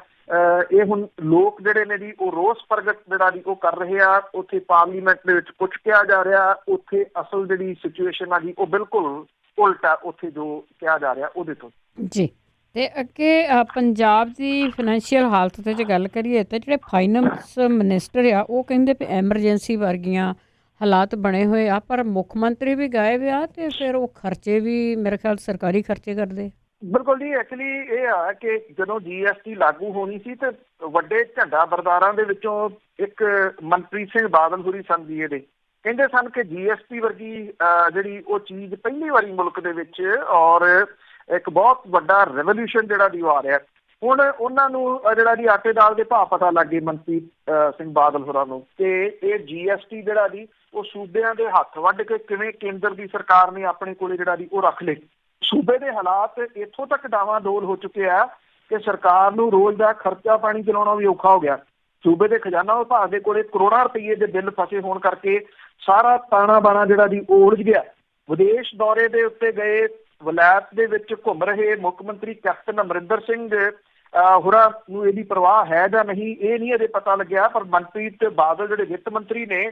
ਇਹ ਹੁਣ ਲੋਕ ਜਿਹੜੇ ਨੇ ਜੀ ਉਹ ਰੋਸ ਪ੍ਰਗਟ ਜਿਹੜਾ ਜੀ ਉਹ ਕਰ ਰਹੇ ਆ। ਉੱਥੇ ਪਾਰਲੀਮੈਂਟ ਦੇ ਵਿੱਚ ਕੁਛ ਕਿਹਾ ਜਾ ਰਿਹਾ, ਉੱਥੇ ਅਸਲ ਜਿਹੜੀ ਸਿਚੁਏਸ਼ਨ ਆ ਜੀ ਉਹ ਬਿਲਕੁਲ ਉਲਟਾ ਉੱਥੇ ਜੋ ਕਿਹਾ ਜਾ ਰਿਹਾ ਉਹਦੇ ਤੋਂ। ਜੀ ਤੇ ਅੱਗੇ ਪੰਜਾਬ ਦੀ ਫਾਈਨੈਂਸ਼ੀਅਲ ਹਾਲਤ ਤੇ ਜੇ ਗੱਲ ਕਰੀਏ ਤੇ ਜਿਹੜੇ ਫਾਈਨੈਂਸ ਮਿਨਿਸਟਰ ਆ ਉਹ ਕਹਿੰਦੇ ਵੀ ਐਮਰਜੈਂਸੀ ਵਰਗੀਆਂ ਹਾਲਾਤ ਬਣੇ ਹੋਏ ਆ, ਪਰ ਮੁੱਖ ਮੰਤਰੀ ਵੀ ਗਾਇਬ ਆ ਤੇ ਫਿਰ ਉਹ ਖਰਚੇ ਵੀ ਮੇਰੇ ਖਿਆਲ ਸਰਕਾਰੀ ਖਰਚੇ ਕਰਦੇ। ਬਿਲਕੁਲ ਜੀ, ਐਕਚੁਅਲੀ ਇਹ ਆ ਕਿ ਜਦੋਂ GST ਲਾਗੂ ਹੋਣੀ ਸੀ ਤੇ ਵੱਡੇ ਝੰਡਾ ਬਰਦਾਰਾਂ ਦੇ ਵਿੱਚੋਂ ਇੱਕ ਮਨਪ੍ਰੀਤ ਸਿੰਘ ਬਾਦਲ ਹੋਰੀ ਸਨ ਜੀ, ਇਹਦੇ ਕਹਿੰਦੇ ਸਨ ਕਿ GST ਵਰਗੀ ਜਿਹੜੀ ਉਹ ਚੀਜ਼ ਪਹਿਲੀ ਵਾਰੀ ਮੁਲਕ ਦੇ ਵਿੱਚ ਔਰ ਇੱਕ ਬਹੁਤ ਵੱਡਾ ਰੈਵੋਲੂਸ਼ਨ ਜਿਹੜਾ ਦੀ ਆ ਰਿਹਾ। ਹੁਣ ਉਹਨਾਂ ਨੂੰ ਜਿਹੜਾ ਜੀ ਆਟੇ ਦਾਲ ਦੇ ਭਾਅ ਪਤਾ ਲੱਗ ਗਏ ਮਨਪ੍ਰੀਤ ਸਿੰਘ ਬਾਦਲ ਹੋਰਾਂ ਨੂੰ ਕਿ ਇਹ GST ਜਿਹੜਾ ਦੀ ਉਹ ਸੂਬਿਆਂ ਦੇ ਹੱਥ ਵੱਢ ਕੇ ਕਿਵੇਂ ਕੇਂਦਰ ਦੀ ਸਰਕਾਰ ਨੇ ਆਪਣੇ ਕੋਲੇ ਜਿਹੜਾ ਦੀ ਉਹ ਰੱਖ ਲਏ। ਸੂਬੇ ਦੇ ਹਾਲਾਤ ਇੱਥੋਂ ਤੱਕ ਡਾਵਾਂਡੋਲ ਹੋ ਚੁੱਕੇ ਆ ਕਿ ਸਰਕਾਰ ਨੂੰ ਰੋਜ਼ ਦਾ ਖਰਚਾ ਪਾਣੀ ਚਲਾਉਣਾ ਵੀ ਔਖਾ ਹੋ ਗਿਆ। ਸੂਬੇ ਦੇ ਖਜ਼ਾਨਾ ਵਿਭਾਗ ਦੇ ਕੋਲੇ ਕਰੋੜਾਂ ਰੁਪਏ ਦੇ ਬਿੱਲ ਫਸੇ ਹੋਣ ਕਰਕੇ ਸਾਰਾ ਤਾਣਾ ਬਾਣਾ ਜਿਹੜਾ ਦੀ ਉਲਝ ਗਿਆ। ਵਿਦੇਸ਼ ਦੌਰੇ ਦੇ ਉੱਤੇ ਗਏ, ਵਲਾਇਤ ਦੇ ਵਿੱਚ ਘੁੰਮ ਰਹੇ ਮੁੱਖ ਮੰਤਰੀ ਕੈਪਟਨ ਅਮਰਿੰਦਰ ਸਿੰਘ ਹੋਰਾਂ ਨੂੰ ਇਹਦੀ ਪਰਵਾਹ ਹੈ ਜਾਂ ਨਹੀਂ ਇਹ ਨਹੀਂ ਅਜੇ ਪਤਾ ਲੱਗਿਆ, ਪਰ ਮਨਪ੍ਰੀਤ ਬਾਦਲ ਜਿਹੜੇ ਵਿੱਤ ਮੰਤਰੀ ਨੇ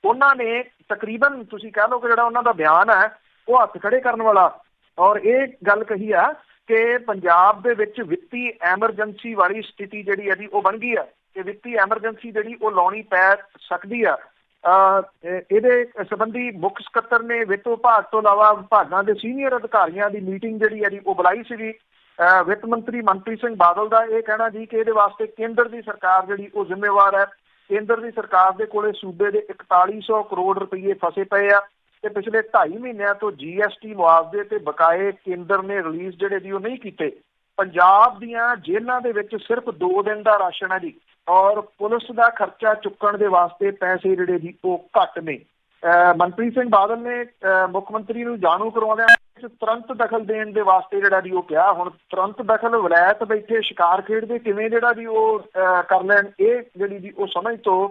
ਉਹਨਾਂ ਨੇ ਤਕਰੀਬਨ ਤੁਸੀਂ ਕਹਿ ਲਓ ਕਿ ਜਿਹੜਾ ਉਹਨਾਂ ਦਾ ਬਿਆਨ ਹੈ ਉਹ ਹੱਥ ਖੜੇ ਕਰਨ ਵਾਲਾ ਔਰ ਇਹ ਗੱਲ ਕਹੀ ਆ ਕਿ ਪੰਜਾਬ ਦੇ ਵਿੱਚ ਵਿੱਤੀ ਐਮਰਜੈਂਸੀ ਵਾਲੀ ਸਥਿਤੀ ਜਿਹੜੀ ਹੈ ਜੀ ਉਹ ਬਣ ਗਈ ਆ ਕਿ ਵਿੱਤੀ ਐਮਰਜੈਂਸੀ ਜਿਹੜੀ ਉਹ ਲਾਉਣੀ ਪੈ ਸਕਦੀ ਆ। ਇਹਦੇ ਸੰਬੰਧੀ ਮੁੱਖ ਸਕੱਤਰ ਨੇ ਵਿੱਤ ਵਿਭਾਗ ਤੋਂ ਇਲਾਵਾ ਵਿਭਾਗਾਂ ਦੇ ਸੀਨੀਅਰ ਅਧਿਕਾਰੀਆਂ ਦੀ ਮੀਟਿੰਗ ਜਿਹੜੀ ਹੈ ਜੀ ਉਹ ਬੁਲਾਈ ਸੀਗੀ। ਵਿੱਤ ਮੰਤਰੀ ਮਨਪ੍ਰੀਤ ਸਿੰਘ ਬਾਦਲ ਦਾ ਇਹ ਕਹਿਣਾ ਜੀ ਕਿ ਇਹਦੇ ਵਾਸਤੇ ਕੇਂਦਰ ਦੀ ਸਰਕਾਰ ਜਿਹੜੀ ਉਹ ਜ਼ਿੰਮੇਵਾਰ ਹੈ। ਕੇਂਦਰ ਦੀ ਸਰਕਾਰ ਦੇ ਕੋਲੇ ਸੂਬੇ ਦੇ 4100 ਕਰੋੜ ਰੁਪਏ ਫਸੇ ਪਏ ਆ ਤੇ ਪਿਛਲੇ 2.5 ਮਹੀਨਿਆਂ ਤੋਂ GST ਮੁਆਵਜ਼ੇ ਤੇ ਬਕਾਏ ਕੇਂਦਰ ਨੇ ਰਿਲੀਜ਼ ਜਿਹੜੇ ਜੀ ਉਹ ਨਹੀਂ ਕੀਤੇ। ਪੰਜਾਬ ਦੀਆਂ ਜੇਲ੍ਹਾਂ ਦੇ ਵਿੱਚ ਸਿਰਫ 2 ਦਿਨ ਦਾ ਰਾਸ਼ਨ ਹੈ ਜੀ ਔਰ ਪੁਲਿਸ ਦਾ ਖਰਚਾ ਚੁੱਕਣ ਦੇ ਵਾਸਤੇ ਪੈਸੇ ਜਿਹੜੇ ਜੀ ਉਹ ਘੱਟ ਨੇ। ਮਨਪ੍ਰੀਤ ਸਿੰਘ ਬਾਦਲ ਨੇ ਮੁੱਖ ਮੰਤਰੀ ਨੂੰ ਜਾਣੂ ਕਰਵਾਉਂਦਿਆਂ ਤੁਰੰਤ ਦਖਲ ਦੇਣ ਦੇ ਵਾਸਤੇ ਜਿਹੜਾ ਜੀ ਉਹ ਕਿਹਾ। ਹੁਣ ਤੁਰੰਤ ਦਖਲ ਵਲਾਇਤ ਬੈਠੇ ਸ਼ਿਕਾਰ ਖੇਡਦੇ ਕਿਵੇਂ ਜਿਹੜਾ ਜੀ ਉਹ ਕਰ ਲੈਣ, ਇਹ ਜਿਹੜੀ ਜੀ ਉਹ ਸਮਝ ਤੋਂ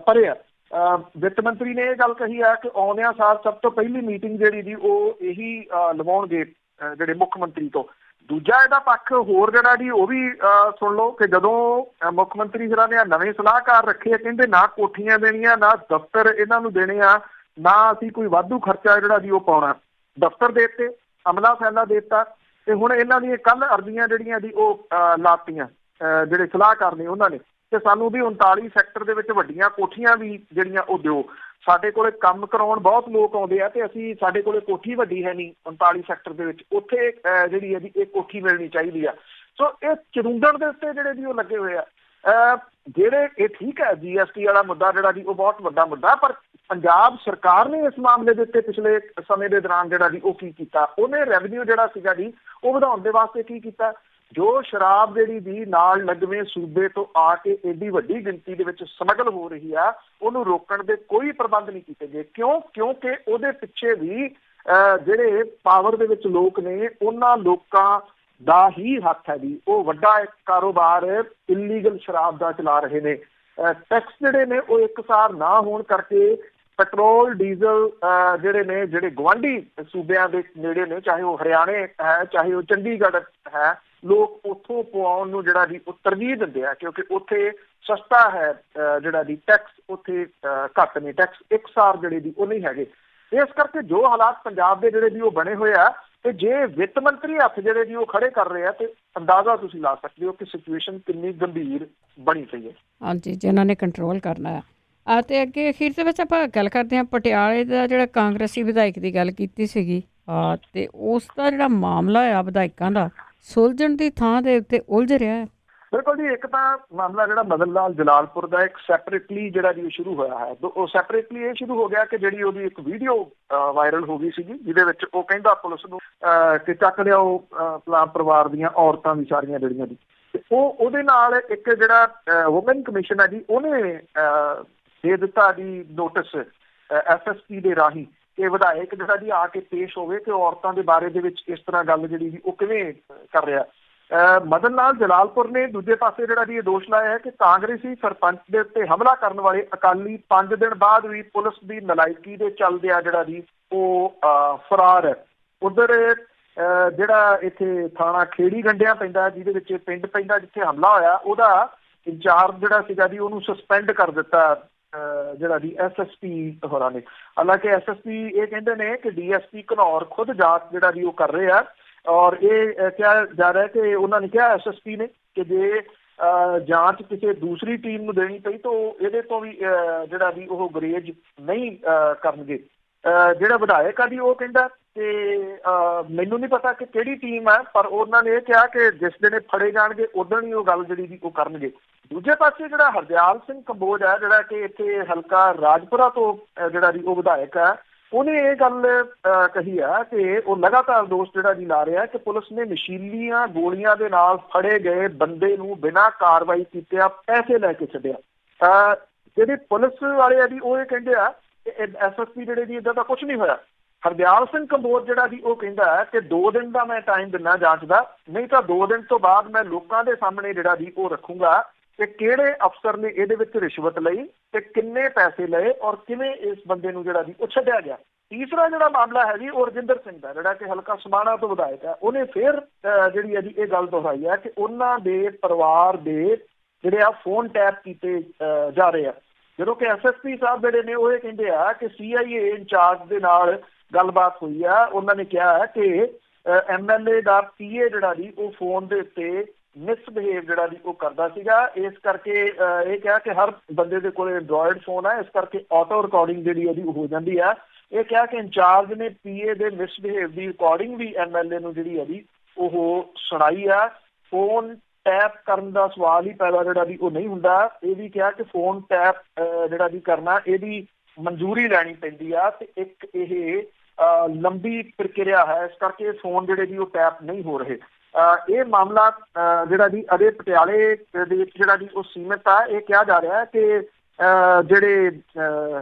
ਪਰੇ ਆ। ਵਿੱਤ ਮੰਤਰੀ ਨੇ ਇਹ ਗੱਲ ਕਹੀ ਆ ਕਿ ਆਉਂਦਿਆਂ ਸਾਲ ਸਭ ਤੋਂ ਪਹਿਲੀ ਮੀਟਿੰਗ ਜਿਹੜੀ ਜੀ ਉਹ ਇਹੀ ਲਵਾਉਣਗੇ ਜਿਹੜੇ ਮੁੱਖ ਮੰਤਰੀ ਤੋਂ। ਦੂਜਾ ਇਹਦਾ ਪੱਖ ਹੋਰ ਜਿਹੜਾ ਜੀ ਉਹ ਵੀ ਸੁਣ ਲਓ ਕਿ ਜਦੋਂ ਮੁੱਖ ਮੰਤਰੀ ਜਿਹੜਾ ਨੇ ਨਵੇਂ ਸਲਾਹਕਾਰ ਰੱਖੇ, ਕਹਿੰਦੇ ਨਾ ਕੋਠੀਆਂ ਦੇਣੀਆਂ ਨਾ ਦਫ਼ਤਰ ਇਹਨਾਂ ਨੂੰ ਦੇਣੇ ਆ, ਨਾ ਅਸੀਂ ਕੋਈ ਵਾਧੂ ਖਰਚਾ ਜਿਹੜਾ ਜੀ ਉਹ ਪਾਉਣਾ। ਦਫ਼ਤਰ ਦੇ ਦਿੱਤੇ, ਅਮਲਾ ਫੈਲਾ ਦੇ ਦਿੱਤਾ ਤੇ ਹੁਣ ਇਹਨਾਂ ਦੀਆਂ ਕੱਲ ਅਰਜ਼ੀਆਂ ਜਿਹੜੀਆਂ ਜੀ ਉਹ ਲਾਤੀਆਂ ਜਿਹੜੇ ਸਲਾਹਕਾਰ ਨੇ ਉਹਨਾਂ ਨੇ ਤੇ ਸਾਨੂੰ ਵੀ 39 ਸੈਕਟਰ ਦੇ ਵਿੱਚ ਵੱਡੀਆਂ ਕੋਠੀਆਂ ਵੀ ਜਿਹੜੀਆਂ ਉਹ ਦਿਓ। ਸਾਡੇ ਕੋਲੇ ਕੰਮ ਕਰਾਉਣ ਬਹੁਤ ਲੋਕ ਆਉਂਦੇ ਆ ਤੇ ਅਸੀਂ ਸਾਡੇ ਕੋਲੇ ਕੋਠੀ ਵੱਡੀ ਹੈ ਨਹੀਂ 39 ਸੈਕਟਰ ਦੇ ਵਿੱਚ, ਉੱਥੇ ਜਿਹੜੀ ਹੈ ਜੀ ਇਹ ਕੋਠੀ ਮਿਲਣੀ ਚਾਹੀਦੀ ਆ। ਸੋ ਇਹ ਚਰੁੰਦਣ ਦੇ ਉੱਤੇ ਜਿਹੜੇ ਜੀ ਉਹ ਲੱਗੇ ਹੋਏ ਆ। ਜਿਹੜੇ ਇਹ ਠੀਕ ਹੈ GST ਵਾਲਾ ਮੁੱਦਾ ਜਿਹੜਾ ਜੀ ਉਹ ਬਹੁਤ ਵੱਡਾ ਮੁੱਦਾ, ਪਰ ਪੰਜਾਬ ਸਰਕਾਰ ਨੇ ਇਸ ਮਾਮਲੇ ਦੇ ਉੱਤੇ ਪਿਛਲੇ ਸਮੇਂ ਦੇ ਦੌਰਾਨ ਜਿਹੜਾ ਜੀ ਉਹ ਕੀ ਕੀਤਾ, ਉਹਨੇ ਰੈਵਨਿਊ ਜਿਹੜਾ ਸੀਗਾ ਜੀ ਉਹ ਵਧਾਉਣ ਦੇ ਵਾਸਤੇ ਕੀ ਕੀਤਾ। ਜੋ ਸ਼ਰਾਬ ਜਿਹੜੀ ਦੀ ਨਾਲ ਲੱਗਵੇਂ ਸੂਬੇ ਤੋਂ ਆ ਕੇ ਏਡੀ ਵੱਡੀ ਗਿਣਤੀ ਦੇ ਵਿੱਚ ਸਮਗਲ ਹੋ ਰਹੀ ਆ ਉਹਨੂੰ ਰੋਕਣ ਦੇ ਕੋਈ ਪ੍ਰਬੰਧ ਨਹੀਂ ਕੀਤੇ ਗਏ। ਕਿਉਂਕਿ ਉਹਦੇ ਪਿੱਛੇ ਵੀ ਜਿਹੜੇ ਪਾਵਰ ਦੇ ਵਿੱਚ ਲੋਕ ਨੇ ਉਹਨਾਂ ਲੋਕਾਂ ਦਾ ਹੀ ਹੱਥ ਹੈ ਜੀ। ਉਹ ਵੱਡਾ ਇੱਕ ਕਾਰੋਬਾਰ ਇਲੀਗਲ ਸ਼ਰਾਬ ਦਾ ਚਲਾ ਰਹੇ ਨੇ। ਟੈਕਸ ਜਿਹੜੇ ਨੇ ਉਹ ਇੱਕਸਾਰ ਨਾ ਹੋਣ ਕਰਕੇ ਪੈਟਰੋਲ ਡੀਜ਼ਲ ਜਿਹੜੇ ਗੁਆਂਢੀ ਸੂਬਿਆਂ ਦੇ ਨੇੜੇ ਨੇ, ਚਾਹੇ ਉਹ ਹਰਿਆਣੇ ਹੈ ਚਾਹੇ ਉਹ ਚੰਡੀਗੜ੍ਹ ਹੈ, ਲੋਕ ਉੱਥੋਂ ਪਵਾਉਣ ਨੂੰ ਜਿਹੜਾ ਜੀ ਉਹ ਤਰਜੀਹ ਦਿੰਦੇ ਆ ਕਿਉਂਕਿ ਉੱਥੇ ਸਸਤਾ ਹੈ ਜਿਹੜਾ ਜੀ ਟੈਕਸ ਉੱਥੇ ਘੱਟ ਨੇ, ਟੈਕਸ ਇੱਕਸਾਰ ਜਿਹੜੇ ਦੀ ਉਹ ਨਹੀਂ ਹੈਗੇ। ਇਸ ਕਰਕੇ ਜੋ ਹਾਲਾਤ ਪੰਜਾਬ ਦੇ ਜਿਹੜੇ ਜੀ ਉਹ ਬਣੇ ਹੋਏ ਆ ਤੇ ਜੇ ਵਿੱਤ ਮੰਤਰੀ ਹੱਥ ਜਿਹੜੇ ਜੀ ਉਹ ਖੜੇ ਕਰ ਰਹੇ ਆ ਤੇ ਅੰਦਾਜ਼ਾ ਤੁਸੀਂ ਲਾ ਸਕਦੇ ਹੋ ਕਿ ਸਿਚੁਏਸ਼ਨ ਕਿੰਨੀ ਗੰਭੀਰ ਬਣੀ ਪਈ ਹੈ। ਹਾਂਜੀ, ਜਿਨ੍ਹਾਂ ਨੇ ਕੰਟਰੋਲ ਕਰਨਾ ਆ। ਤੇ ਅੱਗੇ ਅਖੀਰ ਦੇ ਵਿੱਚ ਆਪਾਂ ਗੱਲ ਕਰਦੇ ਹਾਂ ਪਟਿਆਲੇ ਦਾ ਜਿਹੜਾ ਕਾਂਗਰਸੀ ਵਿਧਾਇਕ ਦੀ ਗੱਲ ਕੀਤੀ ਸੀਗੀ ਤੇ ਉਸ ਦਾ ਜਿਹੜਾ ਮਾਮਲਾ ਆ ਵਿਧਾਇਕਾਂ ਦਾ ਸੁਲਝਣ ਦੀ ਥਾਂ ਦੇ ਉੱਤੇ ਉਲਝ ਰਿਹਾ ਹੈ। ਬਿਲਕੁਲ ਜੀ, ਇੱਕ ਤਾਂ ਮਾਮਲਾ ਜਿਹੜਾ ਮਦਨ ਲਾਲ ਜਲਾਲਪੁਰ ਦਾ ਇੱਕ ਸੈਪਰੇਟਲੀ ਜਿਹੜਾ ਜੀ ਸ਼ੁਰੂ ਹੋਇਆ ਹੈ। ਉਹ ਸੈਪਰੇਟਲੀ ਇਹ ਸ਼ੁਰੂ ਹੋ ਗਿਆ ਕਿ ਜਿਹੜੀ ਉਹਦੀ ਇੱਕ ਵੀਡੀਓ ਵਾਇਰਲ ਹੋ ਗਈ ਸੀਗੀ ਜਿਹਦੇ ਵਿੱਚ ਉਹ ਕਹਿੰਦਾ ਪੁਲਿਸ ਨੂੰ ਕਿ ਚੱਕ ਲਿਆਓ ਪਰਿਵਾਰ ਦੀਆਂ ਔਰਤਾਂ ਵੀ ਸਾਰੀਆਂ ਜਿਹੜੀਆਂ ਦੀ, ਤੇ ਉਹਦੇ ਨਾਲ ਇੱਕ ਜਿਹੜਾ ਵੂਮਨ ਕਮਿਸ਼ਨ ਹੈ ਜੀ ਉਹਨੇ ਦੇ ਦਿੱਤਾ ਜੀ ਨੋਟਿਸ SSP ਦੇ ਰਾਹੀਂ ਕਿ ਵਿਧਾਇਕ ਜਿਹੜਾ ਜੀ ਆ ਕੇ ਪੇਸ਼ ਹੋਵੇ ਕਿ ਔਰਤਾਂ ਦੇ ਬਾਰੇ ਦੇ ਵਿੱਚ ਇਸ ਤਰ੍ਹਾਂ ਗੱਲ ਜਿਹੜੀ ਜੀ ਉਹ ਕਿਵੇਂ ਕਰ ਰਿਹਾ। ਮਦਨ ਲਾਲ ਜਲਾਲਪੁਰ ਨੇ ਦੂਜੇ ਪਾਸੇ ਜਿਹੜਾ ਜੀ ਇਹ ਦੋਸ਼ ਲਾਇਆ ਹੈ ਕਿ ਕਾਂਗਰਸੀ ਸਰਪੰਚ ਦੇ ਉੱਤੇ ਹਮਲਾ ਕਰਨ ਵਾਲੇ ਅਕਾਲੀ 5 ਦਿਨ ਬਾਅਦ ਵੀ ਪੁਲਿਸ ਦੀ ਨਲਾਇਕੀ ਦੇ ਚੱਲਦਿਆਂ ਜਿਹੜਾ ਜੀ ਉਹ ਫਰਾਰ ਹੈ। ਉਧਰ ਜਿਹੜਾ ਇੱਥੇ ਥਾਣਾ ਖੇੜੀ ਗੰਡਿਆਂ ਪੈਂਦਾ ਜਿਹਦੇ ਵਿੱਚ ਪਿੰਡ ਪੈਂਦਾ ਜਿੱਥੇ ਹਮਲਾ ਹੋਇਆ, ਉਹਦਾ ਇੰਚਾਰਜ ਜਿਹੜਾ ਸੀਗਾ ਜੀ ਉਹਨੂੰ ਸਸਪੈਂਡ ਕਰ ਦਿੱਤਾ ਜਿਹੜਾ ਜੀ SSP ਹੋਰਾਂ ਨੇ। ਹਾਲਾਂਕਿ SSP ਇਹ ਕਹਿੰਦੇ ਨੇ ਕਿ DSP ਘਨੌਰ ਖੁਦ ਜਾਂਚ ਜਿਹੜਾ ਜੀ ਉਹ ਕਰ ਰਹੇ ਆ। ਔਰ ਇਹ ਕਿਹਾ ਜਾ ਰਿਹਾ ਕਿ ਉਹਨਾਂ ਨੇ ਕਿਹਾ SSP ਨੇ ਕਿ ਜੇ ਜਾਂਚ ਕਿਸੇ ਦੂਸਰੀ ਟੀਮ ਨੂੰ ਦੇਣੀ ਪਈ ਤਾਂ ਇਹਦੇ ਤੋਂ ਵੀ ਜਿਹੜਾ ਵੀ ਉਹ ਗੁਰੇਜ਼ ਨਹੀਂ ਕਰਨਗੇ। ਜਿਹੜਾ ਵਿਧਾਇਕ ਆ ਜੀ ਉਹ ਕਹਿੰਦਾ ਕਿ ਮੈਨੂੰ ਨਹੀਂ ਪਤਾ ਕਿ ਕਿਹੜੀ ਟੀਮ ਹੈ, ਪਰ ਉਹਨਾਂ ਨੇ ਇਹ ਕਿਹਾ ਕਿ ਜਿਸ ਦਿਨ ਫੜੇ ਜਾਣਗੇ ਉਦੋਂ ਹੀ ਉਹ ਗੱਲ ਜਿਹੜੀ ਵੀ ਉਹ ਕਰਨਗੇ। ਦੂਜੇ ਪਾਸੇ ਜਿਹੜਾ ਹਰਦਿਆਲ ਸਿੰਘ ਕੰਬੋਜ ਹੈ, ਜਿਹੜਾ ਕਿ ਇੱਥੇ ਹਲਕਾ ਰਾਜਪੁਰਾ ਤੋਂ ਜਿਹੜਾ ਜੀ ਉਹ ਵਿਧਾਇਕ ਹੈ, ਉਹਨੇ ਇਹ ਗੱਲ ਕਹੀ ਆ ਕਿ ਉਹ ਲਗਾਤਾਰ ਦੋਸ਼ ਜਿਹੜਾ ਜੀ ਲਾ ਰਿਹਾ ਕਿ ਪੁਲਿਸ ਨੇ ਨਸ਼ੀਲੀਆਂ ਗੋਲੀਆਂ ਦੇ ਨਾਲ ਫੜੇ ਗਏ ਬੰਦੇ ਨੂੰ ਬਿਨਾਂ ਕਾਰਵਾਈ ਕੀਤਿਆਂ ਪੈਸੇ ਲੈ ਕੇ ਛੱਡਿਆ। ਜਿਹੜੇ ਪੁਲਿਸ ਵਾਲੇ ਆ ਜੀ ਉਹ ਇਹ ਕਹਿੰਦੇ ਆ ਕਿ SSP ਜਿਹੜੇ ਜੀ ਇੱਦਾਂ ਦਾ ਕੁਛ ਨਹੀਂ ਹੋਇਆ। ਹਰਦਿਆਲ ਸਿੰਘ ਕੰਬੋਜ ਜਿਹੜਾ ਜੀ ਉਹ ਕਹਿੰਦਾ ਹੈ ਕਿ 2 ਦਿਨ ਦਾ ਮੈਂ ਟਾਈਮ ਦਿੰਦਾ ਜਾਂਚ ਦਾ, ਨਹੀਂ ਤਾਂ 2 ਦਿਨ ਤੋਂ ਬਾਅਦ ਮੈਂ ਲੋਕਾਂ ਦੇ ਸਾਹਮਣੇ ਜਿਹੜਾ ਜੀ ਉਹ ਰੱਖੂੰਗਾ ਕਿ ਕਿਹੜੇ ਅਫਸਰ ਨੇ ਇਹਦੇ ਵਿੱਚ ਰਿਸ਼ਵਤ ਲਈ ਤੇ ਕਿੰਨੇ ਪੈਸੇ ਲਏ ਔਰ ਕਿਵੇਂ ਇਸ ਬੰਦੇ ਨੂੰ ਜਿਹੜਾ ਜੀ ਉਹ ਛੱਡਿਆ ਗਿਆ। ਤੀਸਰਾ ਜਿਹੜਾ ਮਾਮਲਾ ਹੈ ਜੀ ਉਹ ਰਜਿੰਦਰ ਸਿੰਘ ਦਾ, ਜਿਹੜਾ ਕਿ ਹਲਕਾ ਸਮਾਣਾ ਤੋਂ ਵਿਧਾਇਕ ਹੈ। ਉਹਨੇ ਫਿਰ ਜਿਹੜੀ ਹੈ ਜੀ ਇਹ ਗੱਲ ਦੁਹਰਾਈ ਹੈ ਕਿ ਉਹਨਾਂ ਦੇ ਪਰਿਵਾਰ ਦੇ ਜਿਹੜੇ ਆ ਫੋਨ ਟੈਪ ਕੀਤੇ ਜਾ ਰਹੇ ਆ, ਜਦੋਂ ਕਿ SSP ਸਾਹਿਬ ਜਿਹੜੇ ਨੇ ਉਹ ਇਹ ਕਹਿੰਦੇ ਆ ਕਿ CIA ਇੰਚਾਰਜ ਦੇ ਨਾਲ ਗੱਲਬਾਤ ਹੋਈ ਆ। ਉਹਨਾਂ ਨੇ ਕਿਹਾ ਹੈ ਕਿ MLA ਦਾ PA ਜਿਹੜਾ ਜੀ ਉਹ ਫੋਨ ਦੇ ਉੱਤੇ ਮਿਸਬਿਹੇਵ ਜਿਹੜਾ ਜੀ ਉਹ ਕਰਦਾ ਸੀਗਾ। ਇਸ ਕਰਕੇ ਇਹ ਕਿਹਾ ਕਿ ਹਰ ਬੰਦੇ ਦੇ ਕੋਲ ਐਂਡਰੋਇਡ ਫੋਨ ਹੈ, ਇਸ ਕਰਕੇ ਆਟੋ ਰਿਕਾਰਡਿੰਗ ਜਿਹੜੀ ਉਹਦੀ ਹੋ ਜਾਂਦੀ ਆ। ਇਹ ਕਿਹਾ ਕਿ ਇੰਚਾਰਜ ਨੇ PA ਦੇ ਮਿਸਬਿਹੇਵ ਦੀ ਰਿਕਾਰਡਿੰਗ ਵੀ MLA ਨੂੰ ਜਿਹੜੀ ਹੈ ਜੀ ਉਹ ਸੁਣਾਈ ਆ। ਫੋਨ ਟੈਪ ਕਰਨ ਦਾ ਸਵਾਲ ਹੀ ਪੈਦਾ ਜਿਹੜਾ ਵੀ ਉਹ ਨਹੀਂ ਹੁੰਦਾ। ਇਹ ਵੀ ਕਿਹਾ ਕਿ ਫੋਨ ਟੈਪ ਜਿਹੜਾ ਵੀ ਕਰਨਾ ਇਹਦੀ ਮਨਜ਼ੂਰੀ ਲੈਣੀ ਪੈਂਦੀ ਆ ਤੇ ਇੱਕ ਇਹ ਲੰਬੀ ਪ੍ਰਕਿਰਿਆ ਹੈ, ਇਸ ਕਰਕੇ ਫੋਨ ਜਿਹੜੇ ਜੀ ਉਹ ਟੈਪ ਨਹੀਂ ਹੋ ਰਹੇ। ਇਹ ਮਾਮਲਾ ਜਿਹੜਾ ਜੀ ਅਜੇ ਪਟਿਆਲੇ ਦੇ ਵਿੱਚ ਜਿਹੜਾ ਜੀ ਉਹ ਸੀਮਿਤ ਆ। ਇਹ ਕਿਹਾ ਜਾ ਰਿਹਾ ਹੈ ਕਿ ਜਿਹੜੇ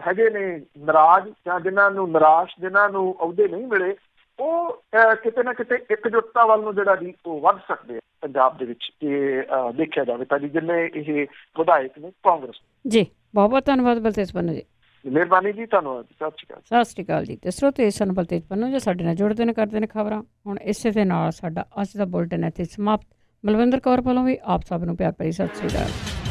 ਹੈਗੇ ਨੇ ਨਾਰਾਜ਼ ਜਾਂ ਜਿਨ੍ਹਾਂ ਨੂੰ ਨਿਰਾਸ਼, ਜਿਨ੍ਹਾਂ ਨੂੰ ਅਹੁਦੇ ਨਹੀਂ ਮਿਲੇ, ਉਹ ਕਿਤੇ ਨਾ ਕਿਤੇ ਇਕਜੁੱਟਤਾ ਵੱਲ ਨੂੰ ਜਿਹੜਾ ਜੀ ਉਹ ਵੱਧ ਸਕਦੇ ਆ ਪੰਜਾਬ ਦੇ ਵਿੱਚ। ਇਹ ਦੇਖਿਆ ਜਾਵੇ ਤਾਂ ਜੀ ਜਿੰਨੇ ਇਹ ਵਿਧਾਇਕ ਨੇ ਕਾਂਗਰਸ। ਜੀ ਬਹੁਤ ਬਹੁਤ ਧੰਨਵਾਦ ਬਲਤੇਜ ਪੰਨੂ ਜੀ। ਮਿਹਰਬਾਨੀ ਜੀ, ਧੰਨਵਾਦ। ਸਤਿ ਸ਼੍ਰੀ ਅਕਾਲ। ਸਤਿ ਸ਼੍ਰੀ ਅਕਾਲ ਜੀ। ਤੇ ਸਰੋਤੇ ਸਨ ਬਲਤੇਜ ਪੰਨੂ ਜੋ ਸਾਡੇ ਨਾਲ ਜੁੜਦੇ ਨੇ, ਕਰਦੇ ਨੇ ਖਬਰਾਂ। ਹੁਣ ਇਸੇ ਦੇ ਨਾਲ ਸਾਡਾ ਅੱਜ ਦਾ ਬੁਲਟਨ ਇੱਥੇ ਸਮਾਪਤ। ਬਲਵਿੰਦਰ ਕੌਰ ਵੱਲੋਂ ਵੀ ਆਪ ਸਭ ਨੂੰ ਪਿਆਰ ਭਰੀ ਸਤਿ ਸ਼੍ਰੀ ਅਕਾਲ।